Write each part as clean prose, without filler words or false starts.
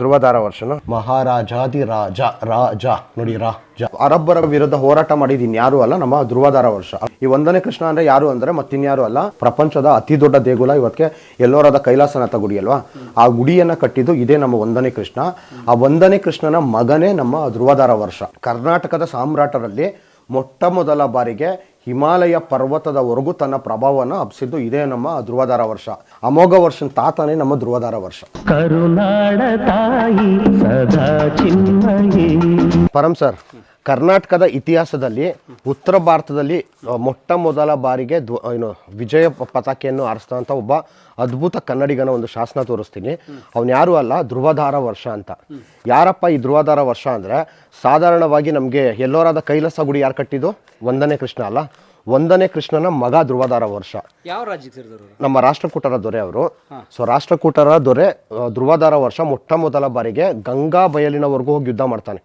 ಧ್ರುವಧಾರ ವರ್ಷನ ಮಹಾರಾಜಾದಿ ರಾಜ ರಾಜ ನೋಡಿ ರಾಜ ಅರಬ್ಬರ ವಿರುದ್ಧ ಹೋರಾಟ ಮಾಡಿದೀನಿ ಯಾರು ಅಲ್ಲ ನಮ್ಮ ಧ್ರುವಧಾರ ವರ್ಷ. ಈ ಒಂದನೇ ಕೃಷ್ಣ ಅಂದ್ರೆ ಯಾರು ಅಂದ್ರೆ ಮತ್ತಿನ್ಯಾರು ಅಲ್ಲ, ಪ್ರಪಂಚದ ಅತಿ ದೊಡ್ಡ ದೇಗುಲ ಇವತ್ತಿಗೆ ಎಲ್ಲೋರಾದ ಕೈಲಾಸನಾಥ ಗುಡಿ ಅಲ್ವಾ, ಆ ಗುಡಿಯನ್ನ ಕಟ್ಟಿದ್ದು ಇದೇ ನಮ್ಮ ಒಂದನೇ ಕೃಷ್ಣ. ಆ ಒಂದನೇ ಕೃಷ್ಣನ ಮಗನೇ ನಮ್ಮ ಧ್ರುವಧಾರ ವರ್ಷ. ಕರ್ನಾಟಕದ ಸಾಮ್ರಾಟರಲ್ಲಿ ಮೊಟ್ಟ ಮೊದಲ ಬಾರಿಗೆ ಹಿಮಾಲಯ ಪರ್ವತದವರೆಗೂ ತನ್ನ ಪ್ರಭಾವವನ್ನು ಹಬ್ಸಿದ್ದು ಇದೇ ನಮ್ಮ ಧ್ರುವಧಾರ ವರ್ಷ. ಅಮೋಘ ವರ್ಷನ ತಾತನೇ ನಮ್ಮ ಧ್ರುವಧಾರ ವರ್ಷ. ಕರುನಾಡ ತಾಯಿ ಸದಾ ಚಿನ್ಮಯಿ. ಪರಂ ಸರ್, ಕರ್ನಾಟಕದ ಇತಿಹಾಸದಲ್ಲಿ ಉತ್ತರ ಭಾರತದಲ್ಲಿ ಮೊಟ್ಟ ಮೊದಲ ಬಾರಿಗೆ ವಿಜಯ ಪತಾಕೆಯನ್ನು ಹಾರಿಸಿದಂಥ ಒಬ್ಬ ಅದ್ಭುತ ಕನ್ನಡಿಗನ ಒಂದು ಶಾಸನ ತೋರಿಸ್ತೀನಿ. ಅವನು ಯಾರು ಅಲ್ಲ, ಧ್ರುವಧಾರ ವರ್ಷ ಅಂತ. ಯಾರಪ್ಪ ಈ ಧ್ರುವಧಾರ ವರ್ಷ ಅಂದರೆ, ಸಾಧಾರಣವಾಗಿ ನಮಗೆ ಎಲ್ಲೋರಾದ ಕೈಲಾಸ ಗುಡಿ ಯಾರು ಕಟ್ಟಿದ್ದು? ಒಂದನೇ ಕೃಷ್ಣ ಅಲ್ಲ, ಒಂದನೇ ಕೃಷ್ಣನ ಮಗ ಧ್ರುವಧಾರ ವರ್ಷ. ಯಾವ ರಾಜ್ಯಕ್ಕೆ ಸೇರಿದವರು? ನಮ್ಮ ರಾಷ್ಟ್ರಕೂಟರ ದೊರೆ ಅವರು. ಸೊ ರಾಷ್ಟ್ರಕೂಟರ ದೊರೆ ಧ್ರುವಧಾರ ವರ್ಷ ಮೊಟ್ಟ ಮೊದಲ ಬಾರಿಗೆ ಗಂಗಾ ಬಯಲಿನವರೆಗೂ ಹೋಗಿ ಯುದ್ಧ ಮಾಡ್ತಾನೆ.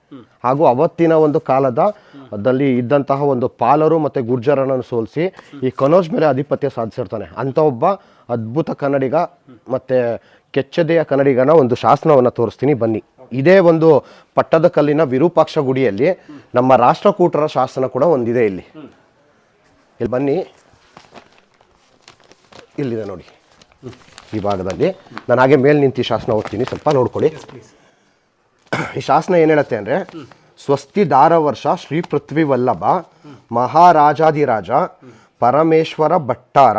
ಹಾಗೂ ಅವತ್ತಿನ ಒಂದು ಕಾಲದಲ್ಲಿ ಇದ್ದಂತಹ ಒಂದು ಪಾಲರು ಮತ್ತು ಗುರ್ಜರನನ್ನು ಸೋಲಿಸಿ ಈ ಕನೌಜ್ ಮೇಲೆ ಆಧಿಪತ್ಯ ಸಾಧಿಸಿರ್ತಾನೆ. ಅಂಥ ಒಬ್ಬ ಅದ್ಭುತ ಕನ್ನಡಿಗ ಮತ್ತು ಕೆಚ್ಚದೆಯ ಕನ್ನಡಿಗನ ಒಂದು ಶಾಸನವನ್ನು ತೋರಿಸ್ತೀನಿ ಬನ್ನಿ. ಇದೇ ಒಂದು ಪಟ್ಟದಕಲ್ಲಿನ ವಿರೂಪಾಕ್ಷ ಗುಡಿಯಲ್ಲಿ ನಮ್ಮ ರಾಷ್ಟ್ರಕೂಟರ ಶಾಸನ ಕೂಡ ಒಂದಿದೆ. ಇಲ್ಲಿ ಬನ್ನಿ, ಇಲ್ಲಿದೆ ನೋಡಿ ಈ ಭಾಗದಲ್ಲಿ. ನಾನು ಹಾಗೆ ಮೇಲೆ ನಿಂತು ಶಾಸನ ಓದ್ತೀನಿ, ಸ್ವಲ್ಪ ನೋಡ್ಕೊಳ್ಳಿ. ಈ ಶಾಸನ ಏನು ಹೇಳುತ್ತೆ ಅಂದರೆ, ಸ್ವಸ್ತಿ ಧಾರ ವರ್ಷ ಶ್ರೀ ಪೃಥ್ವಿ ವಲ್ಲಭ ಮಹಾರಾಜಾದಿರಾಜ ಪರಮೇಶ್ವರ ಭಟ್ಟಾರ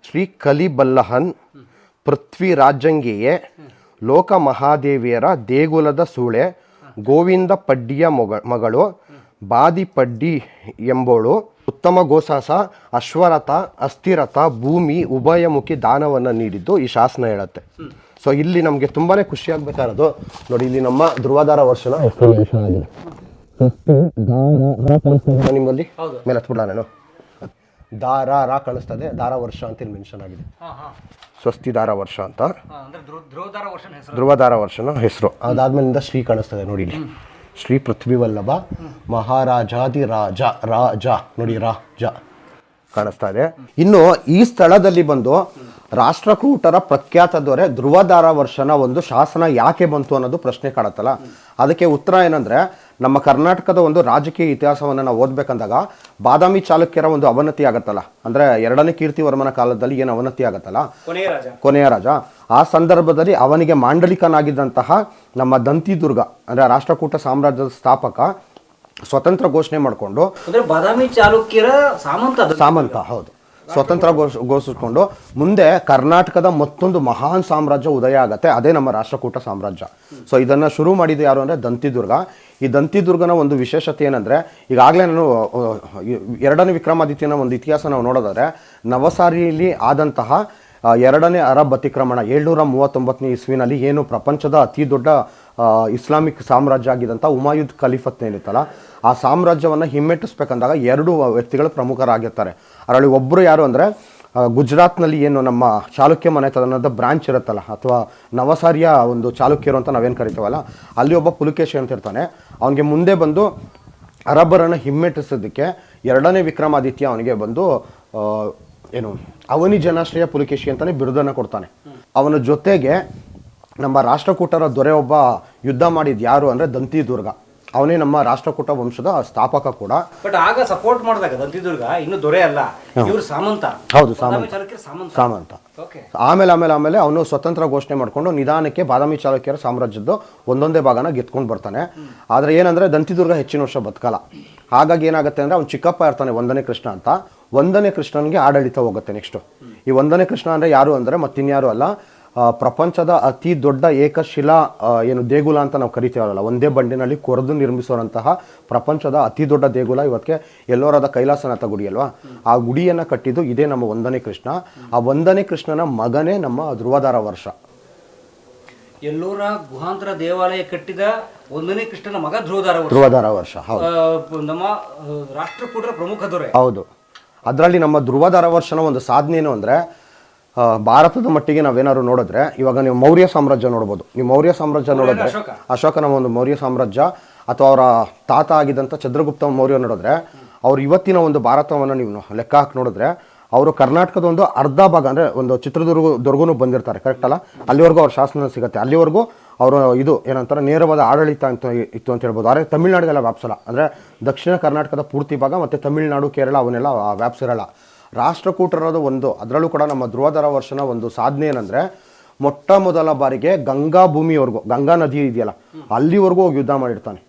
ಶ್ರೀ ಕಲಿಬಲ್ಲಹನ್ ಪೃಥ್ವಿ ರಾಜಂಗಿಯೇ ಲೋಕ ಮಹಾದೇವಿಯರ ದೇಗುಲದ ಸೂಳೆ ಗೋವಿಂದ ಪಡ್ಡಿಯ ಮಗಳು ಬಾದಿಪಡ್ಡಿ ಎಂಬೋಳು ಉತ್ತಮ ಗೋಸಾಸ ಅಶ್ವರಥ ಅಸ್ಥಿರಥ ಭೂಮಿ ಉಭಯಮುಖಿ ದಾನವನ್ನು ನೀಡಿದ್ದು ಈ ಶಾಸನ ಹೇಳುತ್ತೆ. ಸೊ ಇಲ್ಲಿ ನಮಗೆ ತುಂಬಾ ಖುಷಿ ಆಗಬೇಕಾಗಿರೋದು ನೋಡಿ, ಇಲ್ಲಿ ನಮ್ಮ ಧ್ರುವಧಾರ ವರ್ಷನ ನಿಮ್ಮಲ್ಲಿ ಮೇಲೆ ಹತ್ಬಿಡ ನಾನು ದಾರ ರಾ ಕಾಣಿಸ್ತದೆ, ದಾರ ವರ್ಷ ಅಂತ ಇಲ್ಲಿ ಮೆನ್ಷನ್ ಆಗಿದೆ. ಸ್ವಸ್ತಿ ಧಾರ ವರ್ಷ ಅಂತ ಧ್ರುವಧಾರ ವರ್ಷನ ಹೆಸರು. ಅದಾದ್ಮೇಲಿಂದ ಶ್ರೀ ಕಾಣಿಸ್ತದೆ ನೋಡಿ, ಇಲ್ಲಿ ಶ್ರೀ ಪೃಥ್ವಿ ವಲ್ಲಭ ಮಹಾರಾಜಾದಿ ರಾಜ ರಾಜ ನೋಡಿ ರಾಜ ಕಾಣಿಸ್ತಾ ಇದೆ. ಇನ್ನು ಈ ಸ್ಥಳದಲ್ಲಿ ಬಂದು ರಾಷ್ಟ್ರಕೂಟರ ಪ್ರಖ್ಯಾತ ದೊರೆ ಧ್ರುವಧಾರ ವರ್ಷನ ಒಂದು ಶಾಸನ ಯಾಕೆ ಬಂತು ಅನ್ನೋದು ಪ್ರಶ್ನೆ ಕಾಡುತ್ತಲ್ಲ. ಅದಕ್ಕೆ ಉತ್ತರ ಏನಂದ್ರೆ, ನಮ್ಮ ಕರ್ನಾಟಕದ ಒಂದು ರಾಜಕೀಯ ಇತಿಹಾಸವನ್ನು ನಾವು ಓದ್ಬೇಕಂದಾಗ ಬಾದಾಮಿ ಚಾಲುಕ್ಯರ ಒಂದು ಅವನತಿ ಆಗತ್ತಲ್ಲ, ಅಂದ್ರೆ ಎರಡನೇ ಕೀರ್ತಿವರ್ಮನ ಕಾಲದಲ್ಲಿ ಏನು ಅವನತಿ ಆಗತ್ತಲ್ಲ, ಕೊನೆಯ ರಾಜ, ಆ ಸಂದರ್ಭದಲ್ಲಿ ಅವನಿಗೆ ಮಾಂಡಲಿಕನಾಗಿದ್ದಂತಹ ನಮ್ಮ ದಂತಿದುರ್ಗ ಅಂದ್ರೆ ರಾಷ್ಟ್ರಕೂಟ ಸಾಮ್ರಾಜ್ಯದ ಸ್ಥಾಪಕ ಸ್ವತಂತ್ರ ಘೋಷಣೆ ಮಾಡಿಕೊಂಡು, ಬಾದಾಮಿ ಚಾಲುಕ್ಯರ ಸಾಮಂತ ಹೌದು, ಸ್ವತಂತ್ರ ಘೋಷಿಸಿಕೊಂಡು ಮುಂದೆ ಕರ್ನಾಟಕದ ಮತ್ತೊಂದು ಮಹಾನ್ ಸಾಮ್ರಾಜ್ಯ ಉದಯ ಆಗತ್ತೆ, ಅದೇ ನಮ್ಮ ರಾಷ್ಟ್ರಕೂಟ ಸಾಮ್ರಾಜ್ಯ. ಸೊ ಇದನ್ನು ಶುರು ಮಾಡಿದ್ದು ಯಾರು ಅಂದರೆ ದಂತಿದುರ್ಗ. ಈ ದಂತಿದುರ್ಗನ ಒಂದು ವಿಶೇಷತೆ ಏನಂದರೆ, ಈಗಾಗಲೇ ನಾನು ಎರಡನೇ ವಿಕ್ರಮಾದಿತ್ಯನ ಒಂದು ಇತಿಹಾಸ ನಾವು ನೋಡೋದಾದರೆ, ನವಸಾರಿಯಲ್ಲಿ ಆದಂತಹ ಎರಡನೇ ಅರಬ್ ಅತಿಕ್ರಮಣ 739ನೇ ಇಸ್ವಿನಲ್ಲಿ ಏನು ಪ್ರಪಂಚದ ಅತಿ ದೊಡ್ಡ ಇಸ್ಲಾಮಿಕ್ ಸಾಮ್ರಾಜ್ಯ ಆಗಿದ್ದಂಥ ಉಮಾಯುದ್ ಖಲೀಫತ್ ಏನಿತ್ತಲ್ಲ, ಆ ಸಾಮ್ರಾಜ್ಯವನ್ನು ಹಿಮ್ಮೆಟ್ಟಿಸ್ಬೇಕಂದಾಗ ಎರಡು ವ್ಯಕ್ತಿಗಳು ಪ್ರಮುಖರಾಗಿರ್ತಾರೆ. ಅದರಲ್ಲಿ ಒಬ್ಬರು ಯಾರು ಅಂದರೆ, ಗುಜರಾತ್ನಲ್ಲಿ ಏನು ನಮ್ಮ ಚಾಲುಕ್ಯ ಮನೆತನದ ಬ್ರಾಂಚ್ ಇರುತ್ತಲ್ಲ, ಅಥವಾ ನವಸಾರಿಯ ಒಂದು ಚಾಲುಕ್ಯರು ಅಂತ ನಾವೇನು ಕರಿತೀವಲ್ಲ, ಅಲ್ಲಿ ಒಬ್ಬ ಪುಲಕೇಶಿ ಅಂತ ಇರ್ತಾನೆ. ಅವನಿಗೆ ಮುಂದೆ ಬಂದು ಅರಬ್ಬರನ್ನು ಹಿಮ್ಮೆಟ್ಟಿಸೋದಕ್ಕೆ ಎರಡನೇ ವಿಕ್ರಮಾದಿತ್ಯ ಅವನಿಗೆ ಬಂದು ಏನು ಅವನಿ ಜನಾಶ್ರಯ ಪುಲಕೇಶಿ ಅಂತಾನೆ ಬಿರುದನ್ನು ಕೊಡ್ತಾನೆ. ಅವನ ಜೊತೆಗೆ ನಮ್ಮ ರಾಷ್ಟ್ರಕೂಟರ ದೊರೆ ಒಬ್ಬ ಯುದ್ಧ ಮಾಡಿದ ಯಾರು ಅಂದರೆ ದಂತಿದುರ್ಗ. ಅವನೇ ನಮ್ಮ ರಾಷ್ಟ್ರಕೂಟ ವಂಶದ ಸ್ಥಾಪಕ ಕೂಡ. ಬಟ್ ಆಗ ಸಪೋರ್ಟ್ ಮಾಡಿದಾಗ ದಂತಿದುರ್ಗ ಇನ್ನು ದೊರೆ ಅಲ್ಲ, ಇವರು ಸಾಮಂತ. ಹೌದು, ಸಾಮಂತ. ಆಮೇಲೆ ಅವನು ಸ್ವತಂತ್ರ ಘೋಷಣೆ ಮಾಡಿಕೊಂಡು ನಿಧಾನಕ್ಕೆ ಬಾದಾಮಿ ಚಾಲುಕ್ಯರ ಸಾಮ್ರಾಜ್ಯದ್ದು ಒಂದೊಂದೇ ಭಾಗನ ಗೆತ್ಕೊಂಡು ಬರ್ತಾನೆ. ಆದರೆ ಏನಂದ್ರೆ ದಂತಿದುರ್ಗ ಹೆಚ್ಚಿನ ವರ್ಷ ಬದುಕಲ್ಲ. ಹಾಗಾಗಿ ಏನಾಗುತ್ತೆ ಅಂದರೆ, ಅವ್ನು ಚಿಕ್ಕಪ್ಪ ಇರ್ತಾನೆ ಒಂದನೇ ಕೃಷ್ಣ ಅಂತ. ಒಂದನೇ ಕೃಷ್ಣನಿಗೆ ಆಡಳಿತ ಹೋಗುತ್ತೆ ನೆಕ್ಸ್ಟು. ಈ ಒಂದನೇ ಕೃಷ್ಣ ಅಂದರೆ ಯಾರು ಅಂದರೆ ಮತ್ತಿನ್ಯಾರು ಅಲ್ಲ, ಪ್ರಪಂಚದ ಅತಿ ದೊಡ್ಡ ಏಕಶಿಲಾ ಏನು ದೇಗುಲ ಅಂತ ನಾವು ಕರಿತೀವಲ್ಲ, ಒಂದೇ ಬಂಡಿನಲ್ಲಿ ಕೊರೆದು ನಿರ್ಮಿಸುವಂತಹ ಪ್ರಪಂಚದ ಅತಿ ದೊಡ್ಡ ದೇಗುಲ ಇವತ್ತಿಗೆ ಎಲ್ಲೋರಾದ ಕೈಲಾಸನಾಥ ಗುಡಿ ಅಲ್ವಾ, ಆ ಗುಡಿಯನ್ನು ಕಟ್ಟಿದ್ದು ಇದೇ ನಮ್ಮ ಒಂದನೇ ಕೃಷ್ಣ. ಆ ಒಂದನೇ ಕೃಷ್ಣನ ಮಗನೇ ನಮ್ಮ ಧ್ರುವಧಾರ ವರ್ಷ. ಎಲ್ಲೋರ ಗುಹಾಂತರ ದೇವಾಲಯ ಕಟ್ಟಿದ ಒಂದನೇ ಕೃಷ್ಣನ ಮಗ ಧ್ರುವಧಾರ ವರ್ಷ. ಹೌದು, ನಮ್ಮ ರಾಷ್ಟ್ರಕೂಟರ ಪ್ರಮುಖ ದೊರೆ. ಹೌದು. ಅದರಲ್ಲಿ ನಮ್ಮ ಧ್ರುವಧಾರ ವರ್ಷನ ಒಂದು ಸಾಧನೆ ಏನು ಅಂದರೆ, ಭಾರತದ ಮಟ್ಟಿಗೆ ನಾವೇನಾದ್ರು ನೋಡಿದ್ರೆ, ಇವಾಗ ನೀವು ಮೌರ್ಯ ಸಾಮ್ರಾಜ್ಯ ನೋಡ್ಬೋದು. ನೀವು ಮೌರ್ಯ ಸಾಮ್ರಾಜ್ಯ ನೋಡಿದ್ರೆ, ಅಶೋಕನ ಒಂದು ಮೌರ್ಯ ಸಾಮ್ರಾಜ್ಯ ಅಥವಾ ಅವರ ತಾತ ಆಗಿದ್ದಂಥ ಚಂದ್ರಗುಪ್ತ ಮೌರ್ಯ ನೋಡಿದ್ರೆ, ಅವ್ರು ಇವತ್ತಿನ ಒಂದು ಭಾರತವನ್ನು ನೀವು ಲೆಕ್ಕ ಹಾಕಿ ನೋಡಿದ್ರೆ, ಅವರು ಕರ್ನಾಟಕದ ಒಂದು ಅರ್ಧ ಭಾಗ ಅಂದರೆ ಒಂದು ಚಿತ್ರದುರ್ಗನೂ ಬಂದಿರ್ತಾರೆ, ಕರೆಕ್ಟ್ ಅಲ್ಲ, ಅಲ್ಲಿವರೆಗೂ ಅವ್ರ ಶಾಸನ ಸಿಗುತ್ತೆ. ಅಲ್ಲಿವರೆಗೂ ಅವರು ಇದು ಏನಂತಾರೆ ನೇರವಾದ ಆಡಳಿತ ಅಂತ ಇತ್ತು ಅಂತ ಹೇಳ್ಬೋದು. ಆದರೆ ತಮಿಳ್ನಾಡಿಗೆಲ್ಲ ವ್ಯಾಪ್ಸಲ್ಲ. ಅಂದರೆ ದಕ್ಷಿಣ ಕರ್ನಾಟಕದ ಪೂರ್ತಿ ಭಾಗ ಮತ್ತು ತಮಿಳ್ನಾಡು ಕೇರಳ ಅವನ್ನೆಲ್ಲ ವ್ಯಾಪ್ಸಿರಲ್ಲ. ರಾಷ್ಟ್ರಕೂಟರದ ಒಂದು ಅದರಲ್ಲೂ ಕೂಡ ನಮ್ಮ ಧ್ರುವಧಾರ ವರ್ಷನ ಒಂದು ಸಾಧನೆ ಏನಂದರೆ ಮೊಟ್ಟ ಮೊದಲ ಬಾರಿಗೆ ಗಂಗಾ ಭೂಮಿವರೆಗೂ, ಗಂಗಾ ನದಿ ಇದೆಯಲ್ಲ ಅಲ್ಲಿವರೆಗೂ ಹೋಗಿ ಯುದ್ಧ ಮಾಡಿರ್ತಾನೆ.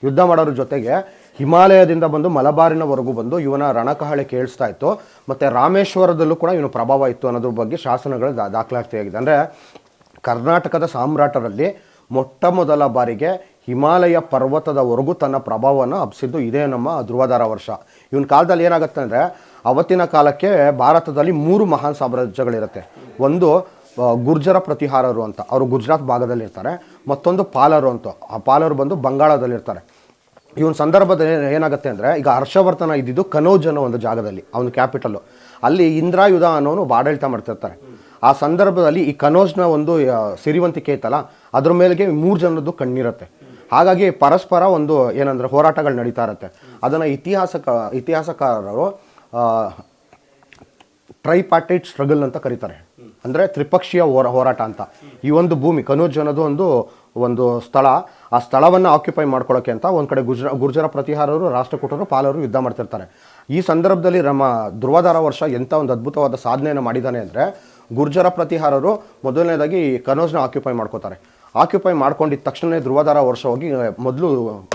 ಯುದ್ಧ ಮಾಡೋದ್ರ ಜೊತೆಗೆ ಹಿಮಾಲಯದಿಂದ ಬಂದು ಮಲಬಾರಿನವರೆಗೂ ಬಂದು ಇವನ ರಣಕಹಳೆ ಕೇಳಿಸ್ತಾ ಇತ್ತು. ಮತ್ತು ರಾಮೇಶ್ವರದಲ್ಲೂ ಕೂಡ ಇವನು ಪ್ರಭಾವ ಇತ್ತು ಅನ್ನೋದ್ರ ಬಗ್ಗೆ ಶಾಸನಗಳು ದಾಖಲಾತಿಯಾಗಿದೆ. ಅಂದರೆ ಕರ್ನಾಟಕದ ಸಾಮ್ರಾಟರಲ್ಲಿ ಮೊಟ್ಟ ಮೊದಲ ಬಾರಿಗೆ ಹಿಮಾಲಯ ಪರ್ವತದವರೆಗೂ ತನ್ನ ಪ್ರಭಾವವನ್ನು ಹಬ್ಸಿದ್ದು ಇದೇ ನಮ್ಮ ಧ್ರುವಧಾರ ವರ್ಷ. ಇವನ ಕಾಲದಲ್ಲಿ ಏನಾಗುತ್ತೆ ಅಂದರೆ ಅವತ್ತಿನ ಕಾಲಕ್ಕೆ ಭಾರತದಲ್ಲಿ 3 ಮಹಾನ್ ಸಾಮ್ರಾಜ್ಯಗಳಿರುತ್ತೆ. ಒಂದು ಗುರ್ಜರ ಪ್ರತಿಹಾರರು ಅಂತ, ಅವರು ಗುಜರಾತ್ ಭಾಗದಲ್ಲಿರ್ತಾರೆ. ಮತ್ತೊಂದು ಪಾಲರು ಅಂತ, ಆ ಪಾಲರು ಬಂದು ಬಂಗಾಳದಲ್ಲಿರ್ತಾರೆ. ಇವನ ಸಂದರ್ಭದಲ್ಲಿ ಏನಾಗುತ್ತೆ ಅಂದರೆ ಈಗ ಹರ್ಷವರ್ಧನ ಇದ್ದಿದ್ದು ಕನೌಜ್ ಅನ್ನೋ ಒಂದು ಜಾಗದಲ್ಲಿ, ಅವನ ಕ್ಯಾಪಿಟಲ್ಲು. ಅಲ್ಲಿ ಇಂದ್ರಾಯುಧ ಅನ್ನೋನು ಆಡಳಿತ ಮಾಡ್ತಿರ್ತಾರೆ. ಆ ಸಂದರ್ಭದಲ್ಲಿ ಈ ಕನೌಜ್ನ ಒಂದು ಸಿರಿವಂತಿಕೆ ಇತ್ತಲ್ಲ ಅದ್ರ ಮೇಲೆಗೆ 3 ಜನರದ್ದು ಕಣ್ಣಿರುತ್ತೆ. ಹಾಗಾಗಿ ಪರಸ್ಪರ ಒಂದು ಏನಂದರೆ ಹೋರಾಟಗಳು ನಡೀತಾ ಇರುತ್ತೆ. ಅದನ್ನು ಇತಿಹಾಸಕಾರರು ಟ್ರೈಪಾರ್ಟೈಟ್ ಸ್ಟ್ರಗಲ್ ಅಂತ ಕರೀತಾರೆ. ಅಂದರೆ ತ್ರಿಪಕ್ಷೀಯ ಹೋರಾಟ ಅಂತ. ಈ ಒಂದು ಭೂಮಿ ಕನೌಜ್ ಅನ್ನೋದು ಒಂದು ಸ್ಥಳ, ಆ ಸ್ಥಳವನ್ನು ಆಕ್ಯುಪೈ ಮಾಡ್ಕೊಳ್ಳೋಕ್ಕೆ ಅಂತ ಒಂದು ಕಡೆ ಗುರ್ಜರ ಪ್ರತಿಹಾರರು, ರಾಷ್ಟ್ರಕೂಟರು, ಪಾಲರು ಯುದ್ಧ ಮಾಡ್ತಿರ್ತಾರೆ. ಈ ಸಂದರ್ಭದಲ್ಲಿ ನಮ್ಮ ಧ್ರುವಧಾರ ವರ್ಷ ಎಂಥ ಒಂದು ಅದ್ಭುತವಾದ ಸಾಧನೆಯನ್ನು ಮಾಡಿದ್ದಾನೆ ಅಂದರೆ ಗುರ್ಜರ ಪ್ರತಿಹಾರರು ಮೊದಲನೇದಾಗಿ ಕನೌಜ್ನ ಆಕ್ಯುಪೈ ಮಾಡ್ಕೋತಾರೆ. ಆಕ್ಯುಪೈ ಮಾಡ್ಕೊಂಡಿದ್ದ ತಕ್ಷಣ ಧ್ರುವಧಾರ ವರ್ಷ ಹೋಗಿ ಮೊದಲು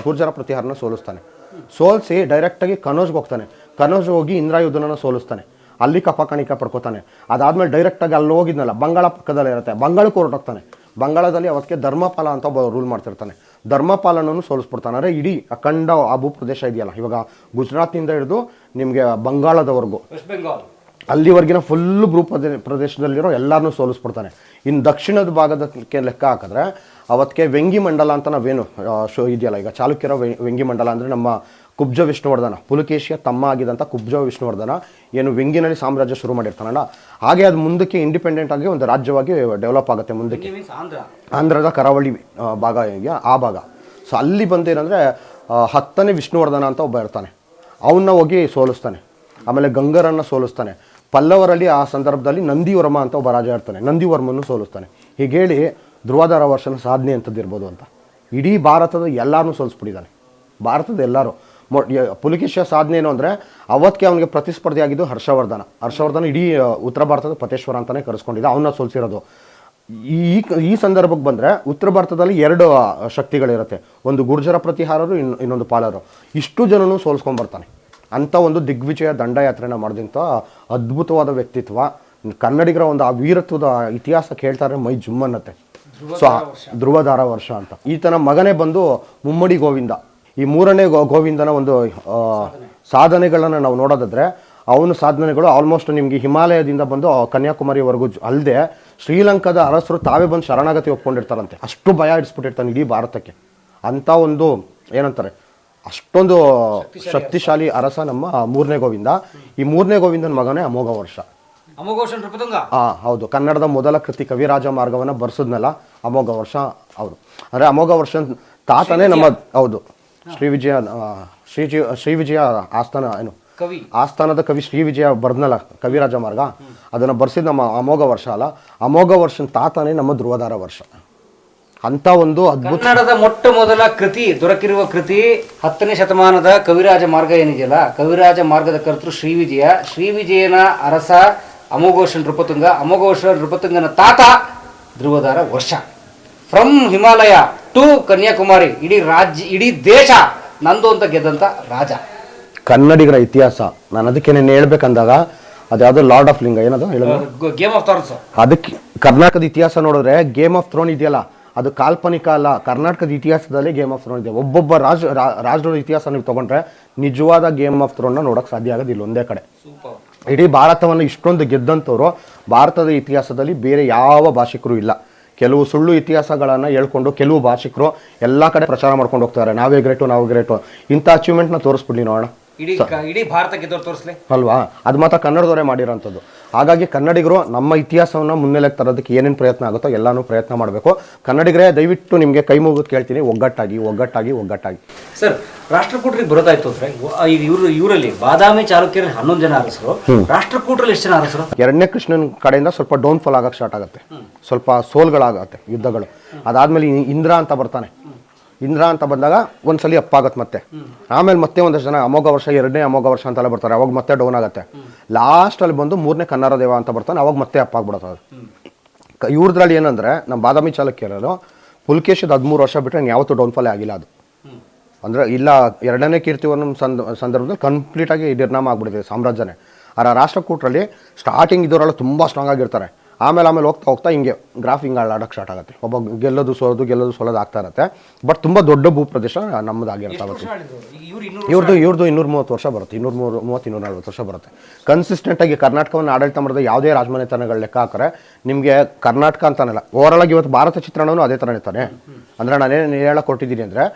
ಗುರ್ಜರ ಪ್ರತಿಹಾರನ ಸೋಲಿಸಿ ಡೈರೆಕ್ಟಾಗಿ ಕನೌಜ್ಗೆ ಹೋಗ್ತಾನೆ. ಕನೌಜ್ ಹೋಗಿ ಇಂದ್ರಾಯುಧನ ಸೋಲಿಸ್ತಾನೆ. ಅಲ್ಲಿ ಕಪಾಕಾಣಿಕ ಪಡ್ಕೋತಾನೆ. ಅದಾದಮೇಲೆ ಡೈರೆಕ್ಟಾಗಿ ಅಲ್ಲಿ ಹೋಗಿದ್ನಲ್ಲ ಬಂಗಾಳ ಪಕ್ಕದಲ್ಲೇ ಇರುತ್ತೆ, ಬಂಗಾಳಕ್ಕೆ ಹೊರಟೋಗ್ತಾನೆ. ಬಂಗಾಳದಲ್ಲಿ ಅವತ್ತಿಗೆ ಧರ್ಮಪಾಲ ಅಂತ ಒಬ್ಬ ರೂಲ್ ಮಾಡ್ತಿರ್ತಾನೆ. ಧರ್ಮಪಾಲನನ್ನು ಸೋಲಿಸ್ಬಿಡ್ತಾನೆ. ಅಂದರೆ ಇಡೀ ಅಖಂಡ ಆ ಭೂಪ್ರದೇಶ ಇದೆಯಲ್ಲ, ಇವಾಗ ಗುಜರಾತ್ನಿಂದ ಹಿಡಿದು ನಿಮಗೆ ಬಂಗಾಳದವರೆಗೂ ಅಲ್ಲಿವರೆಗಿನ ಫುಲ್ಲು ಪ್ರದೇಶದಲ್ಲಿರೋ ಎಲ್ಲರನ್ನೂ ಸೋಲಿಸ್ಬಿಡ್ತಾನೆ. ಇನ್ನು ದಕ್ಷಿಣದ ಭಾಗದಕ್ಕೆ ಲೆಕ್ಕ ಹಾಕಿದ್ರೆ ಅವತ್ತಿಗೆ ವೆಂಗಿ ಮಂಡಲ ಅಂತ ನಾವೇನು ಶೋ ಇದೆಯಲ್ಲ, ಈಗ ಚಾಲುಕ್ಯರ ವೆಂಗಿ ಮಂಡಲ ಅಂದರೆ ನಮ್ಮ ಕುಬ್ಜ ವಿಷ್ಣುವರ್ಧನ, ಪುಲಕೇಶಿಯ ತಮ್ಮ ಆಗಿದ್ದಂಥ ಕುಬ್ಜ ವಿಷ್ಣುವರ್ಧನ ಏನು ವೆಂಗಿನಲ್ಲಿ ಸಾಮ್ರಾಜ್ಯ ಶುರು ಮಾಡಿರ್ತಾನಲ್ಲ, ಹಾಗೆ ಅದು ಮುಂದಕ್ಕೆ ಇಂಡಿಪೆಂಡೆಂಟ್ ಆಗಿ ಒಂದು ರಾಜ್ಯವಾಗಿ ಡೆವಲಪ್ ಆಗುತ್ತೆ ಮುಂದಕ್ಕೆ. ಆಂಧ್ರದ ಕರಾವಳಿ ಭಾಗ ಇದೆಯಾ ಆ ಭಾಗ. ಸೊ ಅಲ್ಲಿ ಬಂದೇನಂದರೆ 10ನೇ ವಿಷ್ಣುವರ್ಧನ ಅಂತ ಒಬ್ಬ ಇರ್ತಾನೆ, ಅವನ್ನ ಹೋಗಿ ಸೋಲಿಸ್ತಾನೆ. ಆಮೇಲೆ ಗಂಗರನ್ನು ಸೋಲಿಸ್ತಾನೆ. ಪಲ್ಲವರಲ್ಲಿ ಆ ಸಂದರ್ಭದಲ್ಲಿ ನಂದಿವರ್ಮ ಅಂತ ಒಬ್ಬ ರಾಜ ಇರ್ತಾನೆ, ನಂದಿವರ್ಮನ್ನು ಸೋಲಿಸ್ತಾನೆ. ಹೀಗೆ ಹೇಳಿ ಧ್ರುವಧಾರ ವರ್ಷನ ಸಾಧನೆ ಅಂತದ್ದು ಇರ್ಬೋದು ಅಂತ ಇಡೀ ಭಾರತದ ಎಲ್ಲರನ್ನೂ ಸೋಲಿಸ್ಬಿಟ್ಟಿದ್ದಾನೆ. ಭಾರತದ ಎಲ್ಲರೂ ಪುಲಕೇಶಿಯ ಸಾಧನೆ ಏನು ಅಂದರೆ ಅವತ್ತಿಗೆ ಅವನಿಗೆ ಪ್ರತಿಸ್ಪರ್ಧಿ ಆಗಿದ್ದು ಹರ್ಷವರ್ಧನ ಇಡೀ ಉತ್ತರ ಭಾರತದ ಪತೇಶ್ವರ ಅಂತಲೇ ಕರೆಸ್ಕೊಂಡಿದ್ದ, ಅವನ್ನ ಸೋಲಿಸಿರೋದು. ಈ ಸಂದರ್ಭಕ್ಕೆ ಬಂದರೆ ಉತ್ತರ ಭಾರತದಲ್ಲಿ 2 ಶಕ್ತಿಗಳಿರುತ್ತೆ, ಒಂದು ಗುರ್ಜರ ಪ್ರತಿಹಾರರು, ಇನ್ನೊಂದು ಪಾಲರು. ಇಷ್ಟು ಜನನೂ ಸೋಲ್ಸ್ಕೊಂಡ್ಬರ್ತಾನೆ. ಅಂಥ ಒಂದು ದಿಗ್ವಿಜಯ ದಂಡಯಾತ್ರೆನ ಮಾಡಿದಂಥ ಅದ್ಭುತವಾದ ವ್ಯಕ್ತಿತ್ವ. ಕನ್ನಡಿಗರ ಒಂದು ಆ ವೀರತ್ವದ ಇತಿಹಾಸ ಕೇಳ್ತಾರೆ ಮೈ ಜುಮ್ ಅನ್ನತ್ತೆ. ಸೊ ಧ್ರುವಧಾರ ವರ್ಷ ಅಂತ. ಈತನ ಮಗನೇ ಬಂದು ಮುಮ್ಮಡಿ ಗೋವಿಂದ. ಈ 3ನೇ ಗೋವಿಂದನ ಒಂದು ಸಾಧನೆಗಳನ್ನು ನಾವು ನೋಡೋದಾದ್ರೆ ಅವನ ಸಾಧನೆಗಳು ಆಲ್ಮೋಸ್ಟ್ ನಿಮಗೆ ಹಿಮಾಲಯದಿಂದ ಬಂದು ಕನ್ಯಾಕುಮಾರಿವರೆಗೂ ಅಲ್ಲದೆ ಶ್ರೀಲಂಕಾದ ಅರಸರು ತಾವೇ ಬಂದು ಶರಣಾಗತಿ ಒಪ್ಕೊಂಡಿರ್ತಾರಂತೆ. ಅಷ್ಟು ಭಯ ಇಡಿಸ್ಬಿಟ್ಟಿರ್ತಾನೆ ಇಡೀ ಭಾರತಕ್ಕೆ. ಅಂಥ ಒಂದು ಏನಂತಾರೆ ಅಷ್ಟೊಂದು ಶಕ್ತಿಶಾಲಿ ಅರಸ ನಮ್ಮ 3ನೇ ಗೋವಿಂದ. ಈ 3ನೇ ಗೋವಿಂದನ ಮಗನೇ ಅಮೋಘ ವರ್ಷ. ಹೌದು, ಕನ್ನಡದ ಮೊದಲ ಕೃತಿ ಕವಿರಾಜ ಮಾರ್ಗವನ್ನು ಬರ್ಸದ್ನಲ್ಲ ಅಮೋಘ ವರ್ಷ ಅವರು. ಅಂದರೆ ಅಮೋಘ ವರ್ಷ ತಾತನೇ ನಮ್ಮ ಹೌದು ಶ್ರೀ ವಿಜಯ ಆಸ್ಥಾನ ಏನು ಆಸ್ಥಾನದ ಕವಿ ಶ್ರೀ ವಿಜಯ ಬರ್ದ್ನಲ್ಲ ಕವಿರಾಜ ಮಾರ್ಗ, ಅದನ್ನು ಬರ್ಸಿದ ನಮ್ಮ ಅಮೋಘ ವರ್ಷ ಅಲ್ಲ, ಅಮೋಘ ವರ್ಷನ ತಾತನೇ ನಮ್ಮ ಧ್ರುವಧಾರ ವರ್ಷ. ಅಂತ ಒಂದು ಅದ್ಭುತ ಕನ್ನಡದ ಮೊಟ್ಟ ಮೊದಲ ಕೃತಿ ದೊರಕಿರುವ ಕೃತಿ 10ನೇ ಶತಮಾನದ ಕವಿರಾಜ ಮಾರ್ಗ ಏನಿದೆಯಲ್ಲ, ಕವಿರಾಜ ಮಾರ್ಗದ ಕರ್ತೃ ಶ್ರೀ ವಿಜಯನ ಅರಸ ಅಮೋಘವರ್ಷ ನೃಪತುಂಗ, ಅಮೋಘವರ್ಷ ನೃಪತುಂಗನ ತಾತ ಧ್ರುವಧಾರ ವರ್ಷ. ಫ್ರಮ್ ಹಿಮಾಲಯ ಟು ಕನ್ಯಾಕುಮಾರಿ ಇಡೀ ದೇಶ ನಂದು ಅಂತ ಗೆದ್ದಂತ ರಾಜ. ಕನ್ನಡಿಗರ ಇತಿಹಾಸ ನಾನು ಅದಕ್ಕೆ ನಾನು ಹೇಳ್ಬೇಕಂದಾಗ ಅದ್ಯಾವುದೋ ಲಾರ್ಡ್ ಆಫ್ ಲಿಂಗ ಏನದು ಹೇಳೋದು ಗೇಮ್ ಆಫ್ ಥ್ರೋನ್ಸ್. ಅದಕ್ಕೆ ಕರ್ನಾಟಕದ ಇತಿಹಾಸ ನೋಡಿದ್ರೆ ಗೇಮ್ ಆಫ್ ಥ್ರೋನ್ ಇದೆಯಲ್ಲ ಅದು ಕಾಲ್ಪನಿಕ ಅಲ್ಲ, ಕರ್ನಾಟಕದ ಇತಿಹಾಸದಲ್ಲಿ ಗೇಮ್ ಆಫ್ ಥ್ರೋನ್ ಇದೆ. ಒಬ್ಬೊಬ್ಬ ರಾಜ್ಯದ ಇತಿಹಾಸ ನೀವು ತಗೊಂಡ್ರೆ ನಿಜವಾದ ಗೇಮ್ ಆಫ್ ಥ್ರೋನ್ನ ನೋಡೋಕೆ ಸಾಧ್ಯ ಆಗೋದಿಲ್ಲ ಒಂದೇ ಕಡೆ. ಇಡೀ ಭಾರತವನ್ನು ಇಷ್ಟೊಂದು ಗೆದ್ದಂಥವ್ರು ಭಾರತದ ಇತಿಹಾಸದಲ್ಲಿ ಬೇರೆ ಯಾವ ಭಾಷಿಕರು ಇಲ್ಲ. ಕೆಲವು ಸುಳ್ಳು ಇತಿಹಾಸಗಳನ್ನು ಹೇಳ್ಕೊಂಡು ಕೆಲವು ಭಾಷಿಕರು ಎಲ್ಲ ಕಡೆ ಪ್ರಚಾರ ಮಾಡ್ಕೊಂಡು ಹೋಗ್ತಾರೆ, ನಾವೇ ಗ್ರೇಟು. ಇಂಥ ಅಚೀವ್ಮೆಂಟ್ನ ತೋರಿಸ್ಬಿಡ್ಲಿ ನೋಡೋಣ. ಇಡೀ ಭಾರತಕ್ಕೆ ತೋರಿಸ್ಲಿ ಅಲ್ವಾ? ಅದು ಮಾತ್ರ ಕನ್ನಡದವರೇ ಮಾಡಿರೋಂಥದ್ದು. ಹಾಗಾಗಿ ಕನ್ನಡಿಗರು ನಮ್ಮ ಇತಿಹಾಸವನ್ನು ಮುನ್ನೆಲೆಗೆ ತರೋದಕ್ಕೆ ಏನೇನು ಪ್ರಯತ್ನ ಆಗುತ್ತೋ ಎಲ್ಲನೂ ಪ್ರಯತ್ನ ಮಾಡಬೇಕು. ಕನ್ನಡಿಗರೇ ದಯವಿಟ್ಟು ನಿಮಗೆ ಕೈ ಮುಗಿದು ಕೇಳ್ತೀನಿ, ಒಗ್ಗಟ್ಟಾಗಿ. ಸರ್, ರಾಷ್ಟ್ರಕೂಟರಿಗೆ ಬರೋದಾಯ್ತು ಅಂದ್ರೆ ಈಗ ಇವರಲ್ಲಿ ಬಾದಾಮಿ ಚಾಲುಕ್ಯರಲ್ಲಿ 11 ಜನ ಅರಸರು, ರಾಷ್ಟ್ರಕೂಟರಲ್ಲಿ ಎಷ್ಟು ಜನ ಅರಸರು? ಎರಡನೇ ಕೃಷ್ಣನ ಕಡೆಯಿಂದ ಸ್ವಲ್ಪ ಡೌನ್ಫಾಲ್ ಆಗಕ್ಕೆ ಸ್ಟಾರ್ಟ್ ಆಗುತ್ತೆ, ಸ್ವಲ್ಪ ಸೋಲ್ಗಳಾಗತ್ತೆ ಯುದ್ಧಗಳು. ಅದಾದ್ಮೇಲೆ ಇಂದ್ರ ಅಂತ ಬರ್ತಾನೆ. ಇಂದ್ರ ಅಂತ ಬಂದಾಗ ಒಂದ್ಸಲಿ ಅಪ್ಪಾಗತ್ತೆ ಮತ್ತೆ. ಆಮೇಲೆ ಮತ್ತೆ ಒಂದಷ್ಟು ಜನ ಅಮೋಘ ವರ್ಷ, ಎರಡನೇ ಅಮೋಘ ವರ್ಷ ಅಂತೆಲ್ಲ ಬರ್ತಾರೆ, ಅವಾಗ ಮತ್ತೆ ಡೌನ್ ಆಗುತ್ತೆ. ಲಾಸ್ಟಲ್ಲಿ ಬಂದು ಮೂರನೇ ಕನ್ನಡ ದೇವ ಅಂತ ಬರ್ತಾನೆ, ಅವಾಗ ಮತ್ತೆ ಅಪ್ಪಾಗ್ಬಿಡುತ್ತೆ ಅದು. ಇವ್ರದ್ರಲ್ಲಿ ಏನಂದ್ರೆ ನಮ್ಮ ಬಾದಾಮಿ ಚಾಲುಕ್ಯರಲ್ಲೂ ಪುಲಕೇಶಿದ 13 ವರ್ಷ ಬಿಟ್ಟರೆ ಯಾವತ್ತೂ ಡೌನ್ಫಾಲೇ ಆಗಿಲ್ಲ ಅದು. ಅಂದರೆ ಇಲ್ಲ, ಎರಡನೇ ಕೀರ್ತಿವರ್ಮನ ಸಂದರ್ಭದಲ್ಲಿ ಕಂಪ್ಲೀಟಾಗಿ ನಿರ್ನಾಮ ಆಗ್ಬಿಟ್ಟಿದೆ ಸಾಮ್ರಾಜ್ಯನೇ. ರಾಷ್ಟ್ರಕೂಟರಲ್ಲಿ ಸ್ಟಾರ್ಟಿಂಗ್ ಇದವರೆಲ್ಲ ತುಂಬ ಸ್ಟ್ರಾಂಗ್ ಆಗಿರ್ತಾರೆ. ಆಮೇಲೆ ಹೋಗ್ತಾ ಹಿಂಗೆ ಗ್ರಾಫ್ ಹಿಂಗೆ ಆಡೋಕ್ಕೆ ಸ್ಟಾರ್ಟ್ ಆಗುತ್ತೆ. ಒಬ್ಬ ಗೆಲ್ಲೋದು ಸೋಲೋದು ಆಗ್ತಾ ಇರುತ್ತೆ. ಬಟ್ ತುಂಬ ದೊಡ್ಡ ಭೂ ಪ್ರದೇಶ ನಮ್ಮದಾಗಿರ್ತಾಗುತ್ತೆ. ಇವ್ರದ್ದು 230 ವರ್ಷ ಬರುತ್ತೆ, 240 ವರ್ಷ ಬರುತ್ತೆ. ಕನ್ಸಿಸ್ಟೆಂಟಾಗಿ ಕರ್ನಾಟಕವನ್ನು ಆಡಳಿತ ಮಾಡಿದ ಯಾವುದೇ ರಾಜಮನೆತನಗಳ ಲೆಕ್ಕ ಹಾಕಿದ್ರೆ ನಿಮಗೆ ಕರ್ನಾಟಕ ಅಂತಾನಲ್ಲ, ಓವರಾಲ್ ಇವತ್ತು ಭಾರತ ಚಿತ್ರಣವೂ ಅದೇ ಥರ ಇರ್ತಾನೆ. ಅಂದರೆ ನಾನೇನು ಹೇಳಕ್ಕೆ ಕೊಟ್ಟಿದ್ದೀನಿ ಅಂದರೆ,